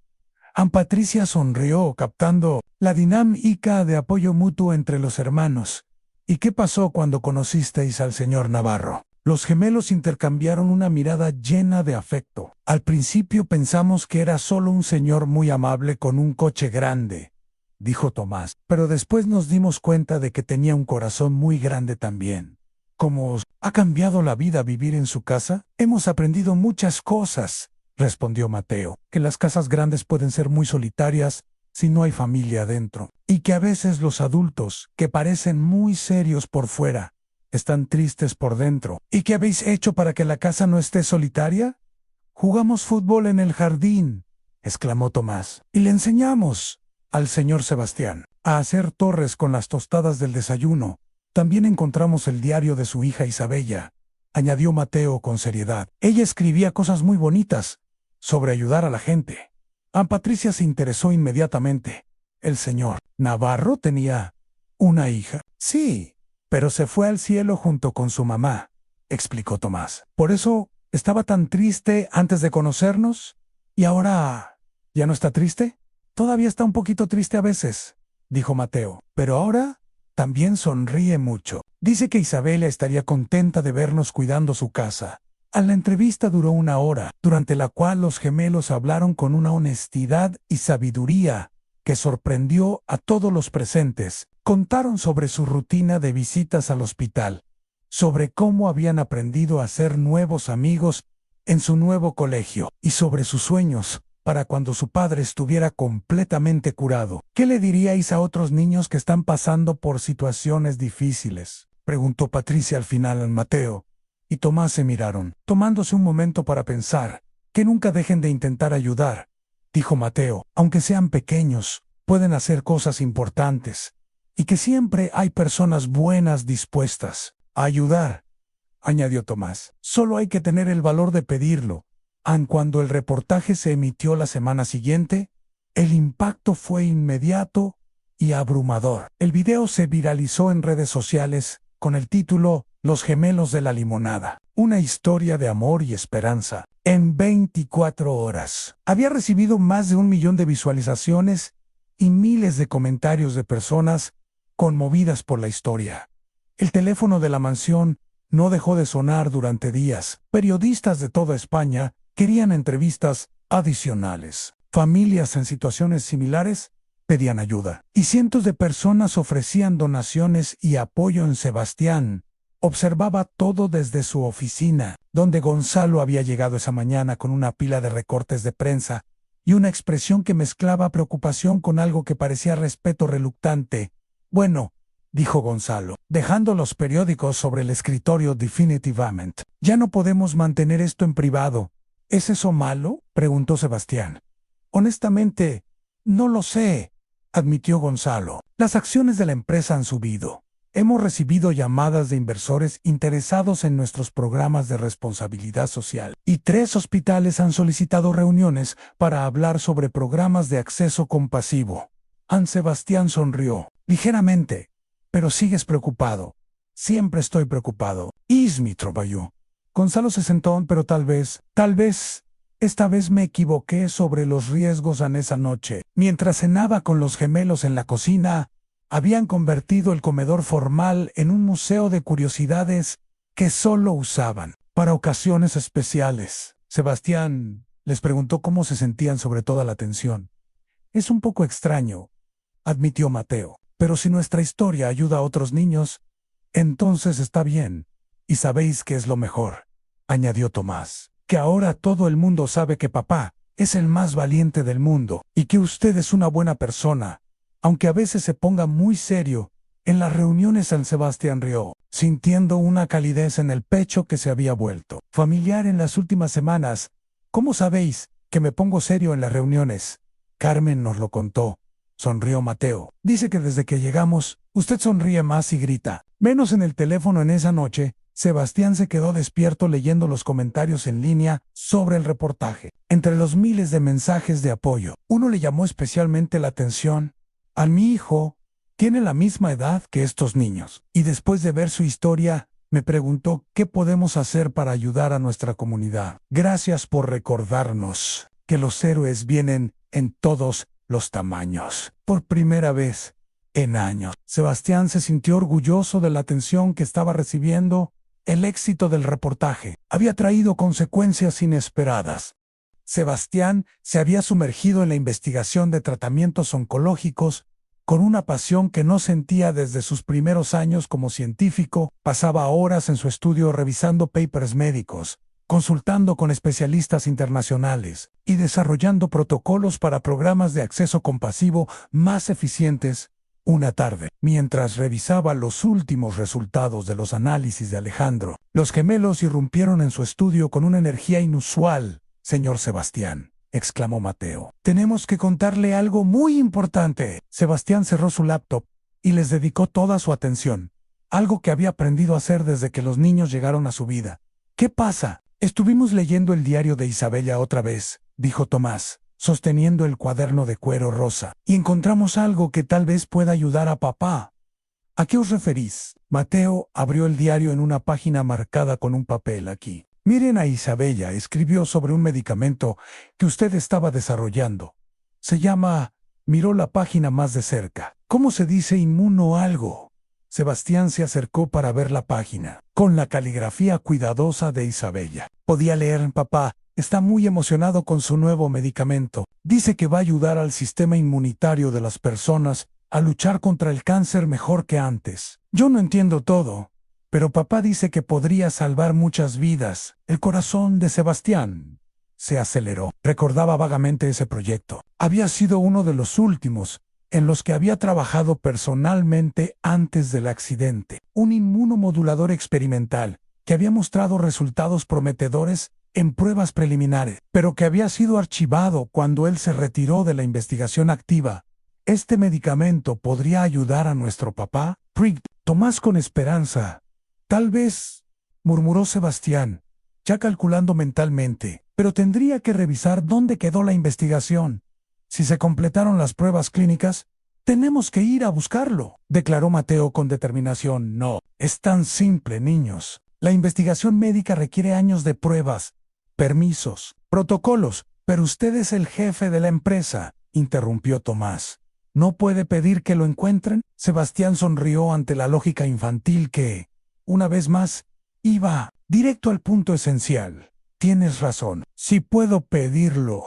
Aunt Patricia sonrió, captando la dinámica de apoyo mutuo entre los hermanos. ¿Y qué pasó cuando conocisteis al señor Navarro? Los gemelos intercambiaron una mirada llena de afecto. Al principio pensamos que era solo un señor muy amable con un coche grande, dijo Tomás, pero después nos dimos cuenta de que tenía un corazón muy grande también. ¿Cómo os ha cambiado la vida vivir en su casa? Hemos aprendido muchas cosas, respondió Mateo, que las casas grandes pueden ser muy solitarias si no hay familia adentro, y que a veces los adultos, que parecen muy serios por fuera, están tristes por dentro. ¿Y qué habéis hecho para que la casa no esté solitaria? Jugamos fútbol en el jardín, exclamó Tomás, y le enseñamos al señor Sebastián a hacer torres con las tostadas del desayuno. También encontramos el diario de su hija Isabella, añadió Mateo con seriedad. Ella escribía cosas muy bonitas sobre ayudar a la gente. Aunt Patricia se interesó inmediatamente. ¿El señor Navarro tenía una hija? Sí, pero se fue al cielo junto con su mamá, explicó Tomás. ¿Por eso estaba tan triste antes de conocernos? ¿Y ahora ya no está triste? Todavía está un poquito triste a veces, dijo Mateo, pero ahora también sonríe mucho. Dice que Isabela estaría contenta de vernos cuidando su casa. La entrevista duró 1 hora, durante la cual los gemelos hablaron con una honestidad y sabiduría que sorprendió a todos los presentes. Contaron sobre su rutina de visitas al hospital, sobre cómo habían aprendido a hacer nuevos amigos en su nuevo colegio y sobre sus sueños para cuando su padre estuviera completamente curado. ¿Qué le diríais a otros niños que están pasando por situaciones difíciles?, preguntó Patricia al final a Mateo, y Tomás se miraron, tomándose un momento para pensar. Que nunca dejen de intentar ayudar, dijo Mateo, aunque sean pequeños, pueden hacer cosas importantes, y que siempre hay personas buenas dispuestas a ayudar, añadió Tomás. Solo hay que tener el valor de pedirlo. Cuando el reportaje se emitió la semana siguiente, el impacto fue inmediato y abrumador. El video se viralizó en redes sociales con el título Los gemelos de la limonada, una historia de amor y esperanza. En 24 horas, había recibido más de 1 millón de visualizaciones y miles de comentarios de personas conmovidas por la historia. El teléfono de la mansión no dejó de sonar durante días. Periodistas de toda España querían entrevistas adicionales. Familias en situaciones similares pedían ayuda. Y cientos de personas ofrecían donaciones y apoyo en Sebastián. Observaba todo desde su oficina, donde Gonzalo había llegado esa mañana con una pila de recortes de prensa y una expresión que mezclaba preocupación con algo que parecía respeto reluctante. Bueno, dijo Gonzalo, dejando los periódicos sobre el escritorio definitivamente. Ya no podemos mantener esto en privado. ¿Es eso malo?, preguntó Sebastián. Honestamente, no lo sé, admitió Gonzalo. Las acciones de la empresa han subido. Hemos recibido llamadas de inversores interesados en nuestros programas de responsabilidad social, y 3 hospitales han solicitado reuniones para hablar sobre programas de acceso compasivo. Sebastián sonrió ligeramente. Pero sigues preocupado. Siempre estoy preocupado. Es mi trabajo. Gonzalo se sentó, pero tal vez, esta vez me equivoqué sobre los riesgos en esa noche. Mientras cenaba con los gemelos en la cocina, habían convertido el comedor formal en un museo de curiosidades que solo usaban para ocasiones especiales. Sebastián les preguntó cómo se sentían sobre toda la tensión. Es un poco extraño, admitió Mateo. Pero si nuestra historia ayuda a otros niños, entonces está bien. Y sabéis qué es lo mejor, añadió Tomás, que ahora todo el mundo sabe que papá es el más valiente del mundo y que usted es una buena persona, aunque a veces se ponga muy serio. En las reuniones San Sebastián rió, sintiendo una calidez en el pecho que se había vuelto familiar en las últimas semanas. ¿Cómo sabéis que me pongo serio en las reuniones? Carmen nos lo contó. Sonrió Mateo. Dice que desde que llegamos, usted sonríe más y grita menos en el teléfono en esa noche. Sebastián se quedó despierto leyendo los comentarios en línea sobre el reportaje. Entre los miles de mensajes de apoyo, uno le llamó especialmente la atención. A mi hijo tiene la misma edad que estos niños, y después de ver su historia, me preguntó qué podemos hacer para ayudar a nuestra comunidad. Gracias por recordarnos que los héroes vienen en todos los tamaños. Por primera vez en años, Sebastián se sintió orgulloso de la atención que estaba recibiendo. El éxito del reportaje había traído consecuencias inesperadas. Sebastián se había sumergido en la investigación de tratamientos oncológicos con una pasión que no sentía desde sus primeros años como científico. Pasaba horas en su estudio revisando papers médicos, consultando con especialistas internacionales y desarrollando protocolos para programas de acceso compasivo más eficientes. Una tarde, mientras revisaba los últimos resultados de los análisis de Alejandro, los gemelos irrumpieron en su estudio con una energía inusual. «Señor Sebastián», exclamó Mateo, «tenemos que contarle algo muy importante». Sebastián cerró su laptop y les dedicó toda su atención, algo que había aprendido a hacer desde que los niños llegaron a su vida. «¿Qué pasa?» «Estuvimos leyendo el diario de Isabella otra vez», dijo Tomás, sosteniendo el cuaderno de cuero rosa, «y encontramos algo que tal vez pueda ayudar a papá». «¿A qué os referís?» Mateo abrió el diario en una página marcada con un papel. «Aquí. Miren, a Isabella escribió sobre un medicamento que usted estaba desarrollando. Se llama...». Miró la página más de cerca. «¿Cómo se dice inmuno algo?». Sebastián se acercó para ver la página, con la caligrafía cuidadosa de Isabella. Podía leer: «Papá está muy emocionado con su nuevo medicamento. Dice que va a ayudar al sistema inmunitario de las personas a luchar contra el cáncer mejor que antes. Yo no entiendo todo, pero papá dice que podría salvar muchas vidas». El corazón de Sebastián se aceleró. Recordaba vagamente ese proyecto. Había sido uno de los últimos en los que había trabajado personalmente antes del accidente. Un inmunomodulador experimental que había mostrado resultados prometedores en pruebas preliminares, pero que había sido archivado cuando él se retiró de la investigación activa. «¿Este medicamento podría ayudar a nuestro papá?». Tomás con esperanza. «Tal vez», murmuró Sebastián, ya calculando mentalmente, «pero tendría que revisar dónde quedó la investigación. Si se completaron las pruebas clínicas, tenemos que ir a buscarlo», declaró Mateo con determinación. «No, es tan simple, niños. La investigación médica requiere años de pruebas, permisos, protocolos, pero usted es el jefe de la empresa», interrumpió Tomás. «¿No puede pedir que lo encuentren?». Sebastián sonrió ante la lógica infantil que, una vez más, iba directo al punto esencial. «Tienes razón. Si puedo pedirlo».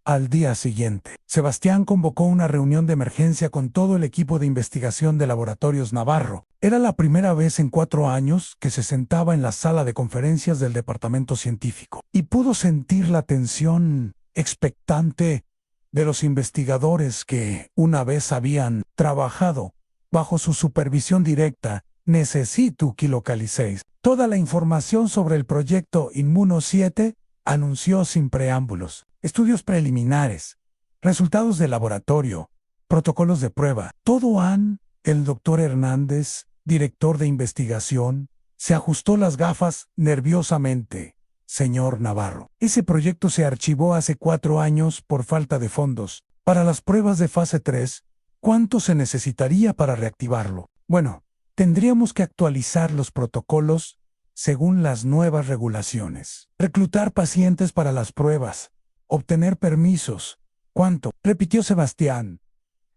Al día siguiente, Sebastián convocó una reunión de emergencia con todo el equipo de investigación de Laboratorios Navarro. Era la primera vez en 4 años que se sentaba en la sala de conferencias del departamento científico, y pudo sentir la tensión expectante de los investigadores que, una vez habían trabajado bajo su supervisión directa. «Necesito que localicéis toda la información sobre el proyecto Inmuno 7, anunció sin preámbulos. «Estudios preliminares, resultados de laboratorio, protocolos de prueba, todo han...». El doctor Hernández, director de investigación, se ajustó las gafas nerviosamente. «Señor Navarro, ese proyecto se archivó hace 4 años por falta de fondos. Para las pruebas de fase 3, ¿cuánto se necesitaría para reactivarlo?». «Bueno, tendríamos que actualizar los protocolos según las nuevas regulaciones. Reclutar pacientes para las pruebas. Obtener permisos». «¿Cuánto?», repitió Sebastián.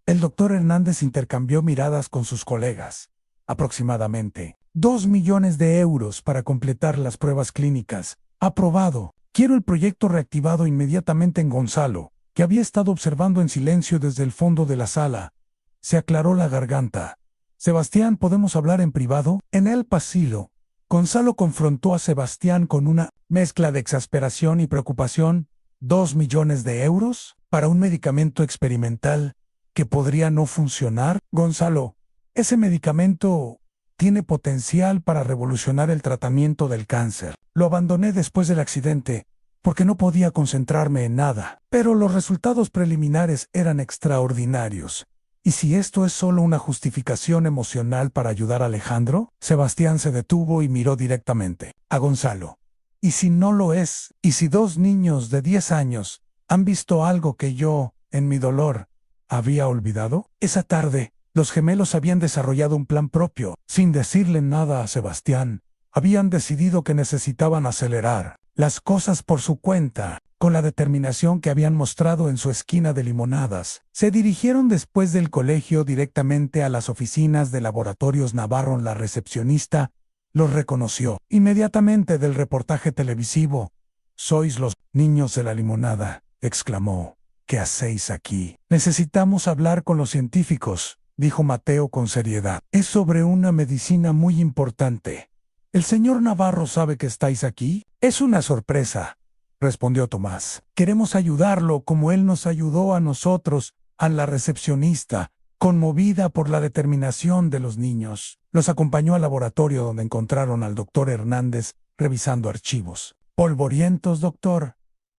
El doctor Hernández intercambió miradas con sus colegas. «Aproximadamente 2 millones de euros para completar las pruebas clínicas». «Aprobado. Quiero el proyecto reactivado inmediatamente». En Gonzalo, que había estado observando en silencio desde el fondo de la sala, se aclaró la garganta. «Sebastián, ¿podemos hablar en privado?». En el pasillo, Gonzalo confrontó a Sebastián con una mezcla de exasperación y preocupación. ¿2 millones de euros? ¿Para un medicamento experimental que podría no funcionar? Gonzalo, ese medicamento tiene potencial para revolucionar el tratamiento del cáncer. Lo abandoné después del accidente porque no podía concentrarme en nada, pero los resultados preliminares eran extraordinarios. ¿Y si esto es solo una justificación emocional para ayudar a Alejandro? Sebastián se detuvo y miró directamente a Gonzalo. ¿Y si no lo es? ¿Y si 2 niños de 10 años han visto algo que yo, en mi dolor, había olvidado? Esa tarde, los gemelos habían desarrollado un plan propio. Sin decirle nada a Sebastián, habían decidido que necesitaban acelerar las cosas por su cuenta. Con la determinación que habían mostrado en su esquina de limonadas, se dirigieron después del colegio directamente a las oficinas de Laboratorios Navarro. La recepcionista los reconoció inmediatamente del reportaje televisivo. «Sois los niños de la limonada», exclamó. «¿Qué hacéis aquí?» «Necesitamos hablar con los científicos», dijo Mateo con seriedad. «Es sobre una medicina muy importante». «¿El señor Navarro sabe que estáis aquí?» «Es una sorpresa», respondió Tomás. «Queremos ayudarlo como él nos ayudó a nosotros», a la recepcionista, conmovida por la determinación de los niños, los acompañó al laboratorio donde encontraron al doctor Hernández revisando archivos. «Polvorientos, doctor»,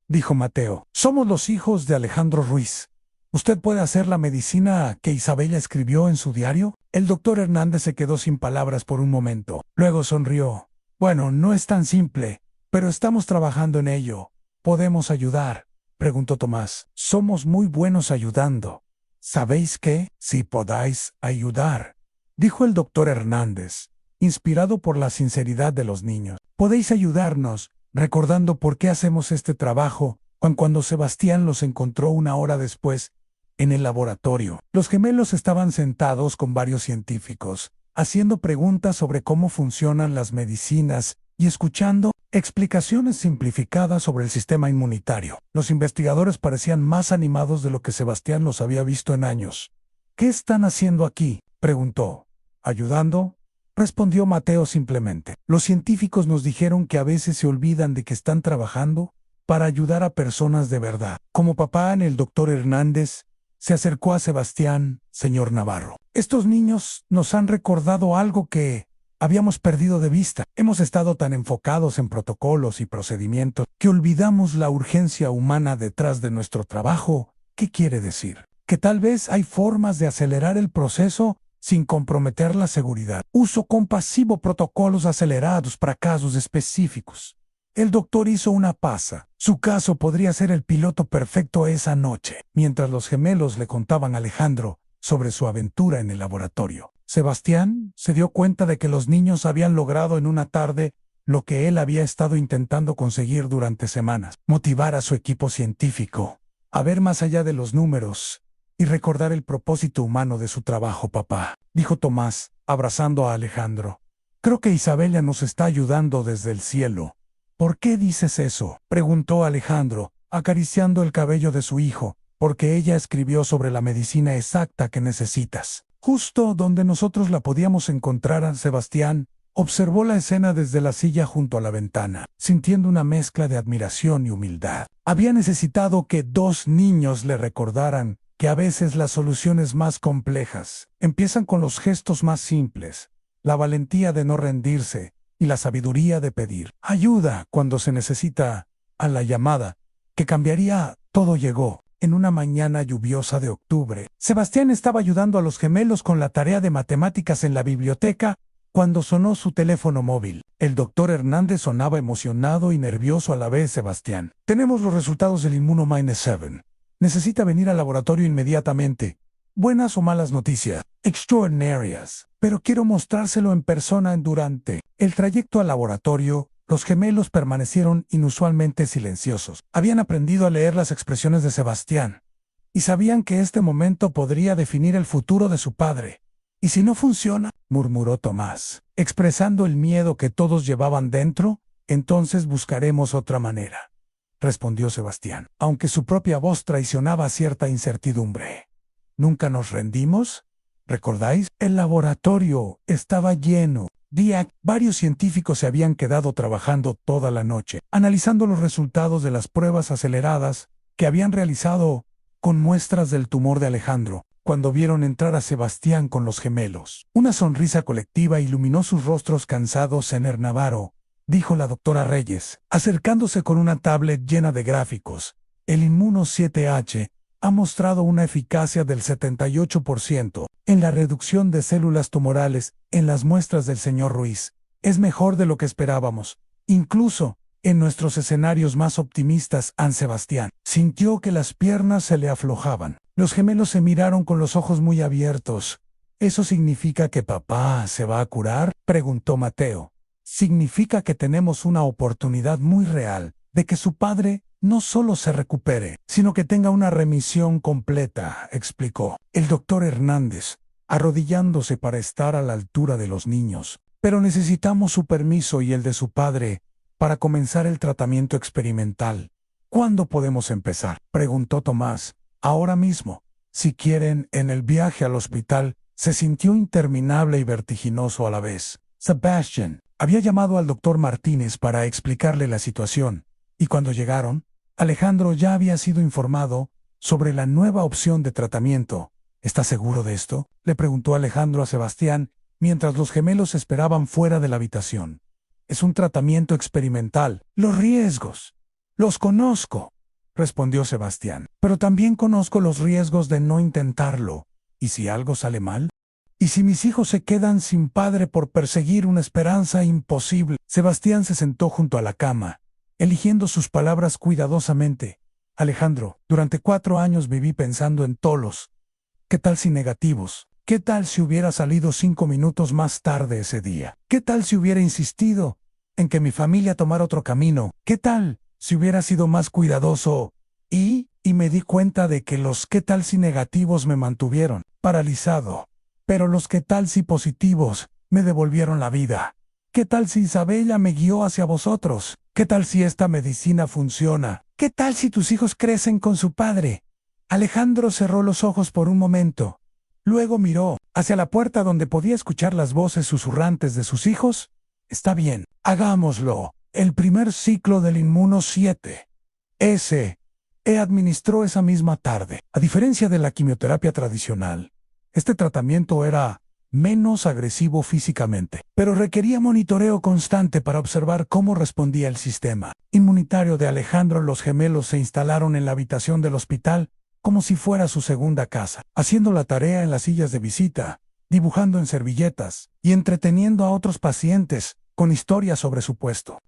dijo Mateo. «Somos los hijos de Alejandro Ruiz. ¿Usted puede hacer la medicina que Isabella escribió en su diario?» El doctor Hernández se quedó sin palabras por un momento. Luego sonrió. «Bueno, no es tan simple, pero estamos trabajando en ello. ¿Podemos ayudar?», preguntó Tomás. «Somos muy buenos ayudando». «¿Sabéis qué? Si podáis ayudar», dijo el doctor Hernández, inspirado por la sinceridad de los niños. «Podéis ayudarnos recordando por qué hacemos este trabajo». Cuando Sebastián los encontró 1 hora después en el laboratorio, los gemelos estaban sentados con varios científicos, haciendo preguntas sobre cómo funcionan las medicinas y escuchando explicaciones simplificadas sobre el sistema inmunitario. Los investigadores parecían más animados de lo que Sebastián los había visto en años. «¿Qué están haciendo aquí?», preguntó. «¿Ayudando?», respondió Mateo simplemente. «Los científicos nos dijeron que a veces se olvidan de que están trabajando para ayudar a personas de verdad». Como papá, el doctor Hernández se acercó a Sebastián. «Señor Navarro, estos niños nos han recordado algo que habíamos perdido de vista. Hemos estado tan enfocados en protocolos y procedimientos que olvidamos la urgencia humana detrás de nuestro trabajo». «¿Qué quiere decir?». «Que tal vez hay formas de acelerar el proceso sin comprometer la seguridad. Uso compasivo, protocolos acelerados para casos específicos». El doctor hizo una pausa. Su caso podría ser el piloto perfecto esa noche. Mientras los gemelos le contaban a Alejandro sobre su aventura en el laboratorio, Sebastián se dio cuenta de que los niños habían logrado en una tarde lo que él había estado intentando conseguir durante semanas: motivar a su equipo científico a ver más allá de los números y recordar el propósito humano de su trabajo. «Papá», dijo Tomás, abrazando a Alejandro, «creo que Isabella nos está ayudando desde el cielo». «¿Por qué dices eso?», preguntó Alejandro, acariciando el cabello de su hijo. «Porque ella escribió sobre la medicina exacta que necesitas, justo donde nosotros la podíamos encontrar». Sebastián observó la escena desde la silla junto a la ventana, sintiendo una mezcla de admiración y humildad. Había necesitado que 2 niños le recordaran que a veces las soluciones más complejas empiezan con los gestos más simples, la valentía de no rendirse y la sabiduría de pedir ayuda cuando se necesita. A la llamada que cambiaría todo llegó. En una mañana lluviosa de octubre, Sebastián estaba ayudando a los gemelos con la tarea de matemáticas en la biblioteca cuando sonó su teléfono móvil. El doctor Hernández sonaba emocionado y nervioso a la vez. «Sebastián, tenemos los resultados del Immuno-7. Necesita venir al laboratorio inmediatamente. Buenas o malas noticias». «Extraordinarias, pero quiero mostrárselo en persona». Durante el trayecto al laboratorio, los gemelos permanecieron inusualmente silenciosos. Habían aprendido a leer las expresiones de Sebastián y sabían que este momento podría definir el futuro de su padre. «¿Y si no funciona?», murmuró Tomás, expresando el miedo que todos llevaban dentro. «Entonces buscaremos otra manera», respondió Sebastián, aunque su propia voz traicionaba cierta incertidumbre. «¿Nunca nos rendimos? ¿Recordáis? El laboratorio estaba lleno. Varios científicos se habían quedado trabajando toda la noche, analizando los resultados de las pruebas aceleradas que habían realizado con muestras del tumor de Alejandro. Cuando vieron entrar a Sebastián con los gemelos, una sonrisa colectiva iluminó sus rostros cansados. «Señor Navarro», dijo la doctora Reyes, acercándose con una tablet llena de gráficos, «el Immuno 7H ha mostrado una eficacia del 78% en la reducción de células tumorales en las muestras del señor Ruiz. Es mejor de lo que esperábamos. Incluso, en nuestros escenarios más optimistas, Anne Sebastián sintió que las piernas se le aflojaban. Los gemelos se miraron con los ojos muy abiertos. ¿Eso significa que papá se va a curar?, preguntó Mateo. Significa que tenemos una oportunidad muy real de que su padre no solo se recupere, sino que tenga una remisión completa, explicó el doctor Hernández, arrodillándose para estar a la altura de los niños. Pero necesitamos su permiso y el de su padre para comenzar el tratamiento experimental. ¿Cuándo podemos empezar?, preguntó Tomás. Ahora mismo. Si quieren, en el viaje al hospital se sintió interminable y vertiginoso a la vez. Sebastián había llamado al doctor Martínez para explicarle la situación, y cuando llegaron, Alejandro ya había sido informado sobre la nueva opción de tratamiento. ¿Estás seguro de esto?, le preguntó Alejandro a Sebastián mientras los gemelos esperaban fuera de la habitación. Es un tratamiento experimental. Los riesgos los conozco, respondió Sebastián, pero también conozco los riesgos de no intentarlo. ¿Y si algo sale mal? ¿Y si mis hijos se quedan sin padre por perseguir una esperanza imposible? Sebastián se sentó junto a la cama, eligiendo sus palabras cuidadosamente. Alejandro, durante 4 años viví pensando en tolos. ¿Qué tal si negativos? ¿Qué tal si hubiera salido 5 minutos más tarde ese día? ¿Qué tal si hubiera insistido en que mi familia tomara otro camino? ¿Qué tal si hubiera sido más cuidadoso? Y me di cuenta de que los qué tal si negativos me mantuvieron paralizado, pero los qué tal si positivos me devolvieron la vida. ¿Qué tal si Isabella me guió hacia vosotros? ¿Qué tal si esta medicina funciona? ¿Qué tal si tus hijos crecen con su padre? Alejandro cerró los ojos por un momento. Luego miró hacia la puerta donde podía escuchar las voces susurrantes de sus hijos. Está bien, hagámoslo. El primer ciclo del Inmuno 7. Administró esa misma tarde. A diferencia de la quimioterapia tradicional, este tratamiento era menos agresivo físicamente, pero requería monitoreo constante para observar cómo respondía el sistema inmunitario de Alejandro. Los gemelos se instalaron en la habitación del hospital como si fuera su segunda casa, haciendo la tarea en las sillas de visita, dibujando en servilletas y entreteniendo a otros pacientes con historias sobre su puesto.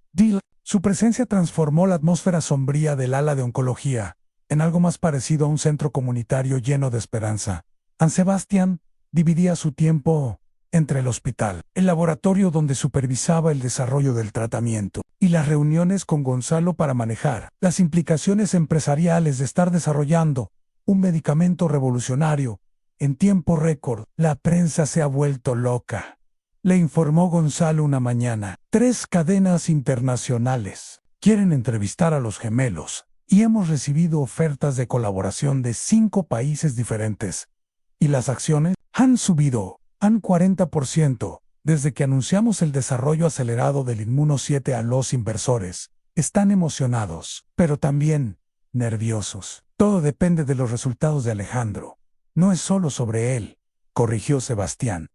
Su presencia transformó la atmósfera sombría del ala de oncología en algo más parecido a un centro comunitario lleno de esperanza. Anne Sebastián dividía su tiempo entre el hospital, el laboratorio donde supervisaba el desarrollo del tratamiento, y las reuniones con Gonzalo para manejar las implicaciones empresariales de estar desarrollando un medicamento revolucionario en tiempo récord. La prensa se ha vuelto loca, le informó Gonzalo una mañana. 3 cadenas internacionales quieren entrevistar a los gemelos y hemos recibido ofertas de colaboración de 5 países diferentes. Y las acciones han subido un 40% desde que anunciamos el desarrollo acelerado del Inmuno 7 a los inversores. Están emocionados, pero también nerviosos. Todo depende de los resultados de Alejandro. No es solo sobre él, corrigió Sebastián.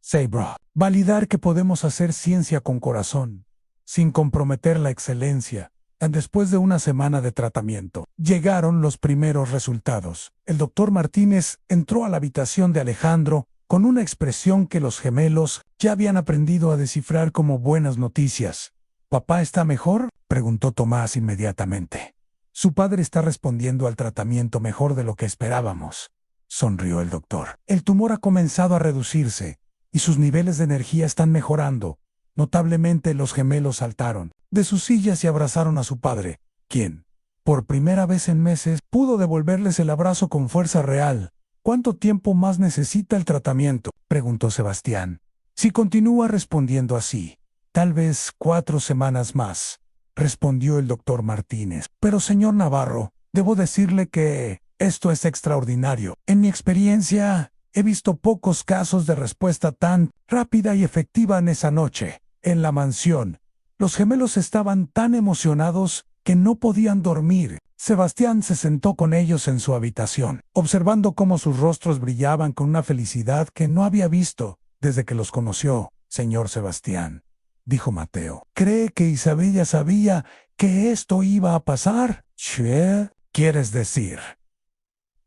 Sabra, validar que podemos hacer ciencia con corazón, sin comprometer la excelencia. Después de una semana de tratamiento, llegaron los primeros resultados. El doctor Martínez entró a la habitación de Alejandro con una expresión que los gemelos ya habían aprendido a descifrar como buenas noticias. ¿Papá está mejor?, preguntó Tomás inmediatamente. Su padre está respondiendo al tratamiento mejor de lo que esperábamos, sonrió el doctor. El tumor ha comenzado a reducirse y sus niveles de energía están mejorando. Notablemente. Los gemelos saltaron de sus sillas y abrazaron a su padre, quien, por primera vez en meses, pudo devolverles el abrazo con fuerza real. ¿Cuánto tiempo más necesita el tratamiento?, preguntó Sebastián. Si continúa respondiendo así, tal vez 4 semanas más, respondió el doctor Martínez. Pero señor Navarro, debo decirle que esto es extraordinario. En mi experiencia, he visto pocos casos de respuesta tan rápida y efectiva. En esa noche, en la mansión, los gemelos estaban tan emocionados que no podían dormir. Sebastián se sentó con ellos en su habitación, observando cómo sus rostros brillaban con una felicidad que no había visto desde que los conoció. Señor Sebastián, dijo Mateo, ¿cree que Isabella sabía que esto iba a pasar? ¿Qué quieres decir?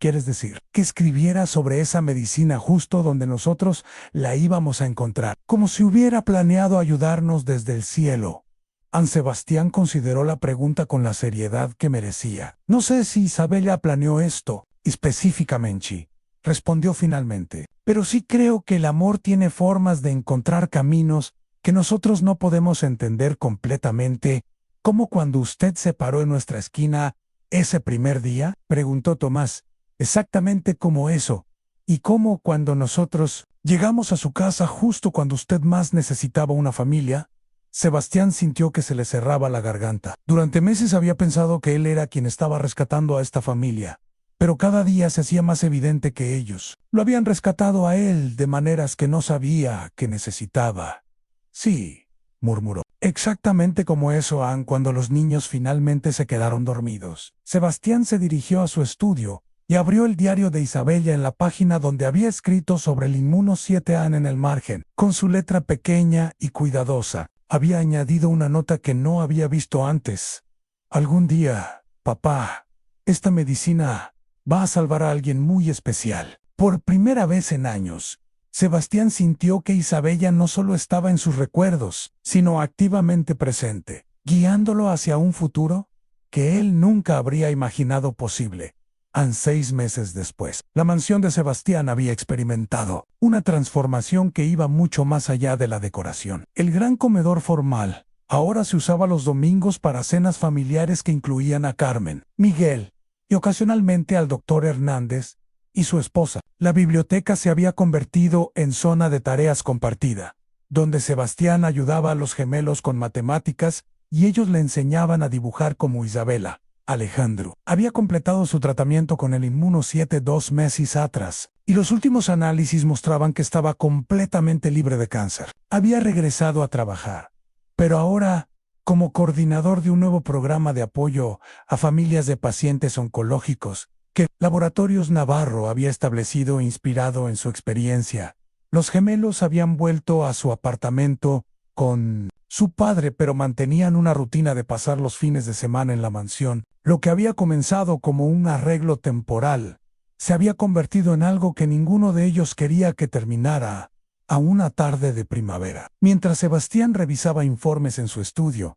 ¿Quieres decir que escribiera sobre esa medicina justo donde nosotros la íbamos a encontrar, como si hubiera planeado ayudarnos desde el cielo? An Sebastián consideró la pregunta con la seriedad que merecía. No sé si Isabella planeó esto específicamente, respondió finalmente, pero sí creo que el amor tiene formas de encontrar caminos que nosotros no podemos entender completamente, como cuando usted se paró en nuestra esquina ese primer día, preguntó Tomás. Exactamente como eso, y como cuando nosotros llegamos a su casa justo cuando usted más necesitaba una familia. Sebastián sintió que se le cerraba la garganta. Durante meses había pensado que él era quien estaba rescatando a esta familia, pero cada día se hacía más evidente que ellos lo habían rescatado a él de maneras que no sabía que necesitaba. Sí, murmuró. Exactamente como eso, Ann, cuando los niños finalmente se quedaron dormidos. Sebastián se dirigió a su estudio y abrió el diario de Isabella en la página donde había escrito sobre el inmuno 7 Ann en el margen. Con su letra pequeña y cuidadosa, había añadido una nota que no había visto antes. Algún día, papá, esta medicina va a salvar a alguien muy especial. Por primera vez en años, Sebastián sintió que Isabella no solo estaba en sus recuerdos, sino activamente presente, guiándolo hacia un futuro que él nunca habría imaginado posible. 6 meses después, la mansión de Sebastián había experimentado una transformación que iba mucho más allá de la decoración. El gran comedor formal ahora se usaba los domingos para cenas familiares que incluían a Carmen, Miguel y ocasionalmente al doctor Hernández y su esposa. La biblioteca se había convertido en zona de tareas compartida, donde Sebastián ayudaba a los gemelos con matemáticas y ellos le enseñaban a dibujar como Isabella. Alejandro había completado su tratamiento con el Inmuno 7 2 meses atrás, y los últimos análisis mostraban que estaba completamente libre de cáncer. Había regresado a trabajar, pero ahora como coordinador de un nuevo programa de apoyo a familias de pacientes oncológicos que Laboratorios Navarro había establecido inspirado en su experiencia. Los gemelos habían vuelto a su apartamento con su padre, pero mantenían una rutina de pasar los fines de semana en la mansión. Lo que había comenzado como un arreglo temporal se había convertido en algo que ninguno de ellos quería que terminara. A una tarde de primavera, mientras Sebastián revisaba informes en su estudio,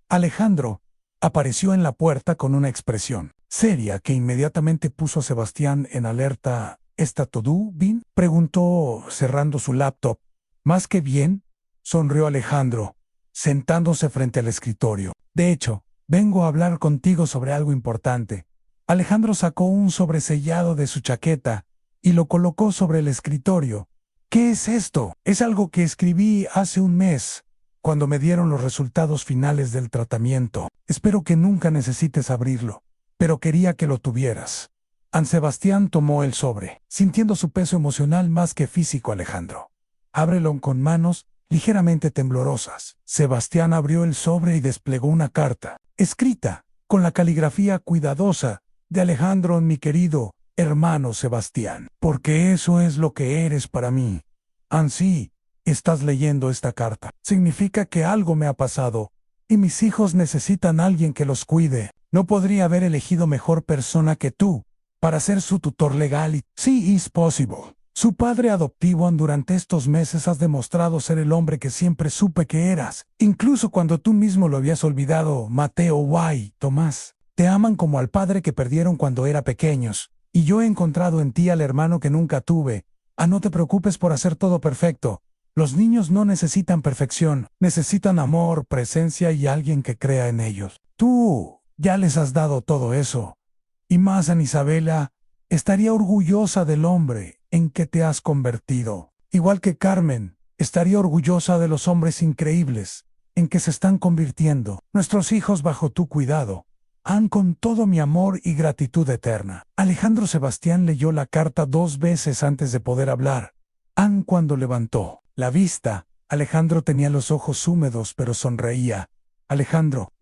Alejandro apareció en la puerta con una expresión seria que inmediatamente puso a Sebastián en alerta. ¿Está todo bien?, preguntó cerrando su laptop. Más que bien, sonrió Alejandro, sentándose frente al escritorio. De hecho, vengo a hablar contigo sobre algo importante. Alejandro sacó un sobresellado de su chaqueta y lo colocó sobre el escritorio. ¿Qué es esto? Es algo que escribí hace un mes, cuando me dieron los resultados finales del tratamiento. Espero que nunca necesites abrirlo, pero quería que lo tuvieras. An Sebastián tomó el sobre, sintiendo su peso emocional más que físico. Alejandro, ábrelo con manos ligeramente temblorosas. Sebastián abrió el sobre y desplegó una carta, escrita con la caligrafía cuidadosa de Alejandro: mi querido hermano Sebastián, porque eso es lo que eres para mí. Ansí, estás leyendo esta carta. Significa que algo me ha pasado, y mis hijos necesitan a alguien que los cuide. No podría haber elegido mejor persona que tú para ser su tutor legal y, sí, is possible, su padre adoptivo. Durante estos meses has demostrado ser el hombre que siempre supe que eras, incluso cuando tú mismo lo habías olvidado. Mateo y Tomás te aman como al padre que perdieron cuando eran pequeños. Y yo he encontrado en ti al hermano que nunca tuve. No te preocupes por hacer todo perfecto. Los niños no necesitan perfección, necesitan amor, presencia y alguien que crea en ellos. Tú ya les has dado todo eso. Y más. En Isabella estaría orgullosa del hombre en que te has convertido. Igual que Carmen estaría orgullosa de los hombres increíbles en que se están convirtiendo nuestros hijos bajo tu cuidado. Ann, con todo mi amor y gratitud eterna. Alejandro. Sebastián leyó la carta 2 veces antes de poder hablar. Ann, cuando levantó la vista, Alejandro tenía los ojos húmedos pero sonreía. Alejandro,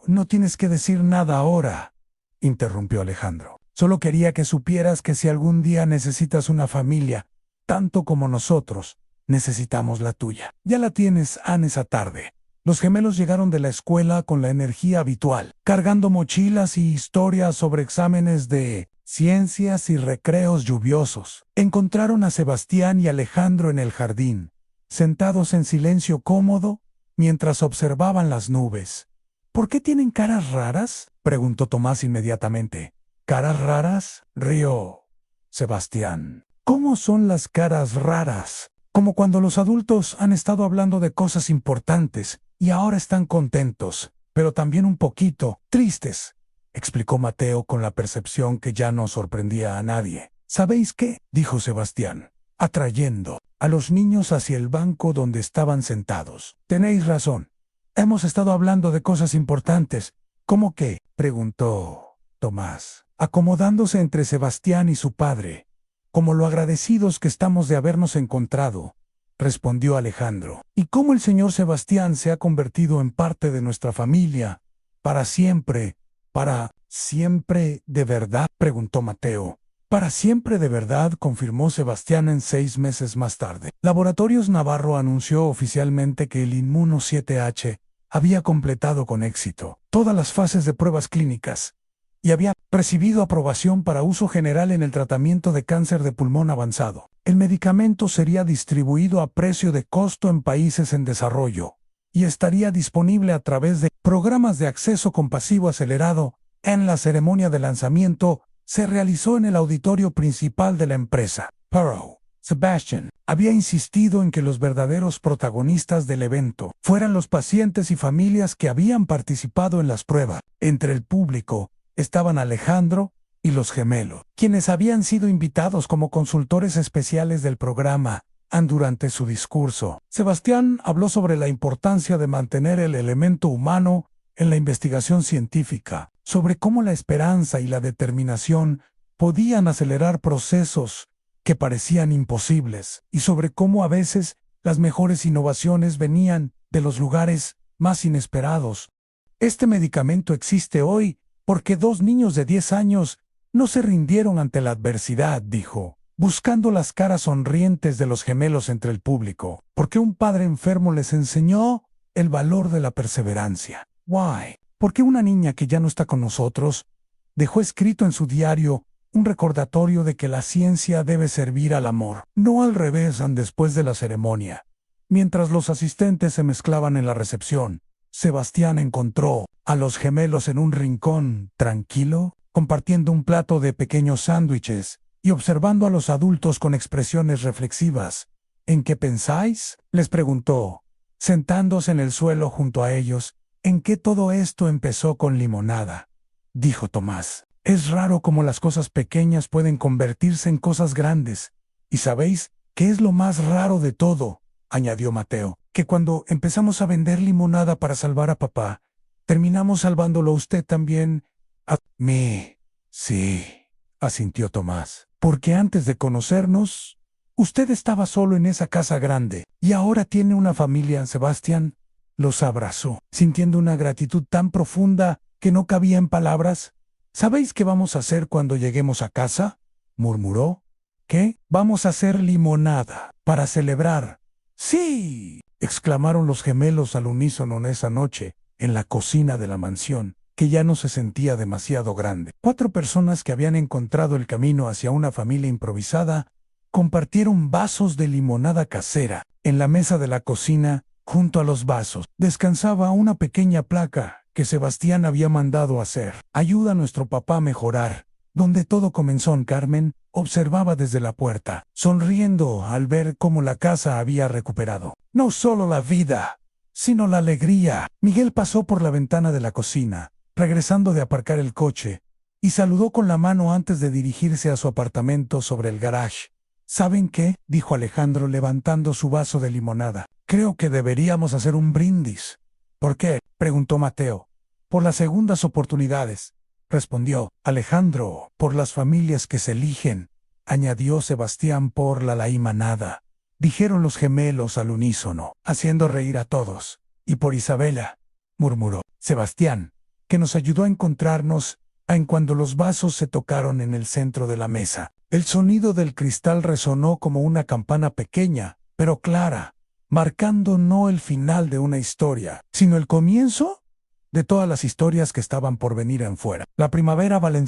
no tienes que decir nada ahora, interrumpió Alejandro. Solo quería que supieras que si algún día necesitas una familia, tanto como nosotros, necesitamos la tuya. Ya la tienes, Ann, esa tarde. Los gemelos llegaron de la escuela con la energía habitual, cargando mochilas y historias sobre exámenes de ciencias y recreos lluviosos. Encontraron a Sebastián y Alejandro en el jardín, sentados en silencio cómodo, mientras observaban las nubes. ¿Por qué tienen caras raras?, preguntó Tomás inmediatamente. ¿Caras raras?, rió Sebastián. ¿Cómo son las caras raras? Como cuando los adultos han estado hablando de cosas importantes y ahora están contentos, pero también un poquito tristes, explicó Mateo con la percepción que ya no sorprendía a nadie. ¿Sabéis qué?, dijo Sebastián, atrayendo a los niños hacia el banco donde estaban sentados. Tenéis razón. Hemos estado hablando de cosas importantes. ¿Cómo qué?, preguntó Tomás, acomodándose entre Sebastián y su padre. Como lo agradecidos que estamos de habernos encontrado, respondió Alejandro. ¿Y cómo el señor Sebastián se ha convertido en parte de nuestra familia? Para siempre de verdad, preguntó Mateo. Para siempre de verdad, confirmó Sebastián 6 meses más tarde. Laboratorios Navarro anunció oficialmente que el Inmuno 7H había completado con éxito todas las fases de pruebas clínicas y había recibido aprobación para uso general en el tratamiento de cáncer de pulmón avanzado. El medicamento sería distribuido a precio de costo en países en desarrollo y estaría disponible a través de programas de acceso compasivo acelerado. En la ceremonia de lanzamiento se realizó en el auditorio principal de la empresa. Pero Sebastian había insistido en que los verdaderos protagonistas del evento fueran los pacientes y familias que habían participado en las pruebas. Entre el público estaban Alejandro y los gemelos, quienes habían sido invitados como consultores especiales del programa. Durante su discurso, Sebastián habló sobre la importancia de mantener el elemento humano en la investigación científica, sobre cómo la esperanza y la determinación podían acelerar procesos que parecían imposibles, y sobre cómo a veces las mejores innovaciones venían de los lugares más inesperados. Este medicamento existe hoy porque 2 niños de 10 años no se rindieron ante la adversidad, dijo, buscando las caras sonrientes de los gemelos entre el público, porque un padre enfermo les enseñó el valor de la perseverancia. Why? Porque una niña que ya no está con nosotros dejó escrito en su diario un recordatorio de que la ciencia debe servir al amor, no al revés. Después de la ceremonia, mientras los asistentes se mezclaban en la recepción, Sebastián encontró a los gemelos en un rincón, tranquilo, compartiendo un plato de pequeños sándwiches y observando a los adultos con expresiones reflexivas. ¿En qué pensáis?, les preguntó, sentándose en el suelo junto a ellos. ¿En qué todo esto empezó con limonada?, dijo Tomás. Es raro cómo las cosas pequeñas pueden convertirse en cosas grandes. ¿Y sabéis qué es lo más raro de todo?, añadió Mateo. Que cuando empezamos a vender limonada para salvar a papá, terminamos salvándolo a usted también. A mí. Sí, asintió Tomás. Porque antes de conocernos, usted estaba solo en esa casa grande, y ahora tiene una familia. Sebastián los abrazó, sintiendo una gratitud tan profunda que no cabía en palabras. ¿Sabéis qué vamos a hacer cuando lleguemos a casa?, murmuró. ¿Qué? Vamos a hacer limonada para celebrar. ¡Sí!, exclamaron los gemelos al unísono esa noche, en la cocina de la mansión, que ya no se sentía demasiado grande. 4 personas que habían encontrado el camino hacia una familia improvisada compartieron vasos de limonada casera. En la mesa de la cocina, junto a los vasos, descansaba una pequeña placa que Sebastián había mandado hacer. Ayuda a nuestro papá a mejorar. Donde todo comenzó. Carmen observaba desde la puerta, sonriendo al ver cómo la casa había recuperado no solo la vida, sino la alegría. Miguel pasó por la ventana de la cocina, regresando de aparcar el coche, y saludó con la mano antes de dirigirse a su apartamento sobre el garage. ¿Saben qué?, dijo Alejandro levantando su vaso de limonada. Creo que deberíamos hacer un brindis. ¿Por qué?, preguntó Mateo. Por las segundas oportunidades, respondió Alejandro. Por las familias que se eligen, añadió Sebastián. Por la manada, dijeron los gemelos al unísono, haciendo reír a todos. Y por Isabela, murmuró Sebastián, que nos ayudó a encontrarnos cuando los vasos se tocaron en el centro de la mesa. El sonido del cristal resonó como una campana pequeña, pero clara, marcando no el final de una historia, sino el comienzo de todas las historias que estaban por venir en fuera. La primavera valenciana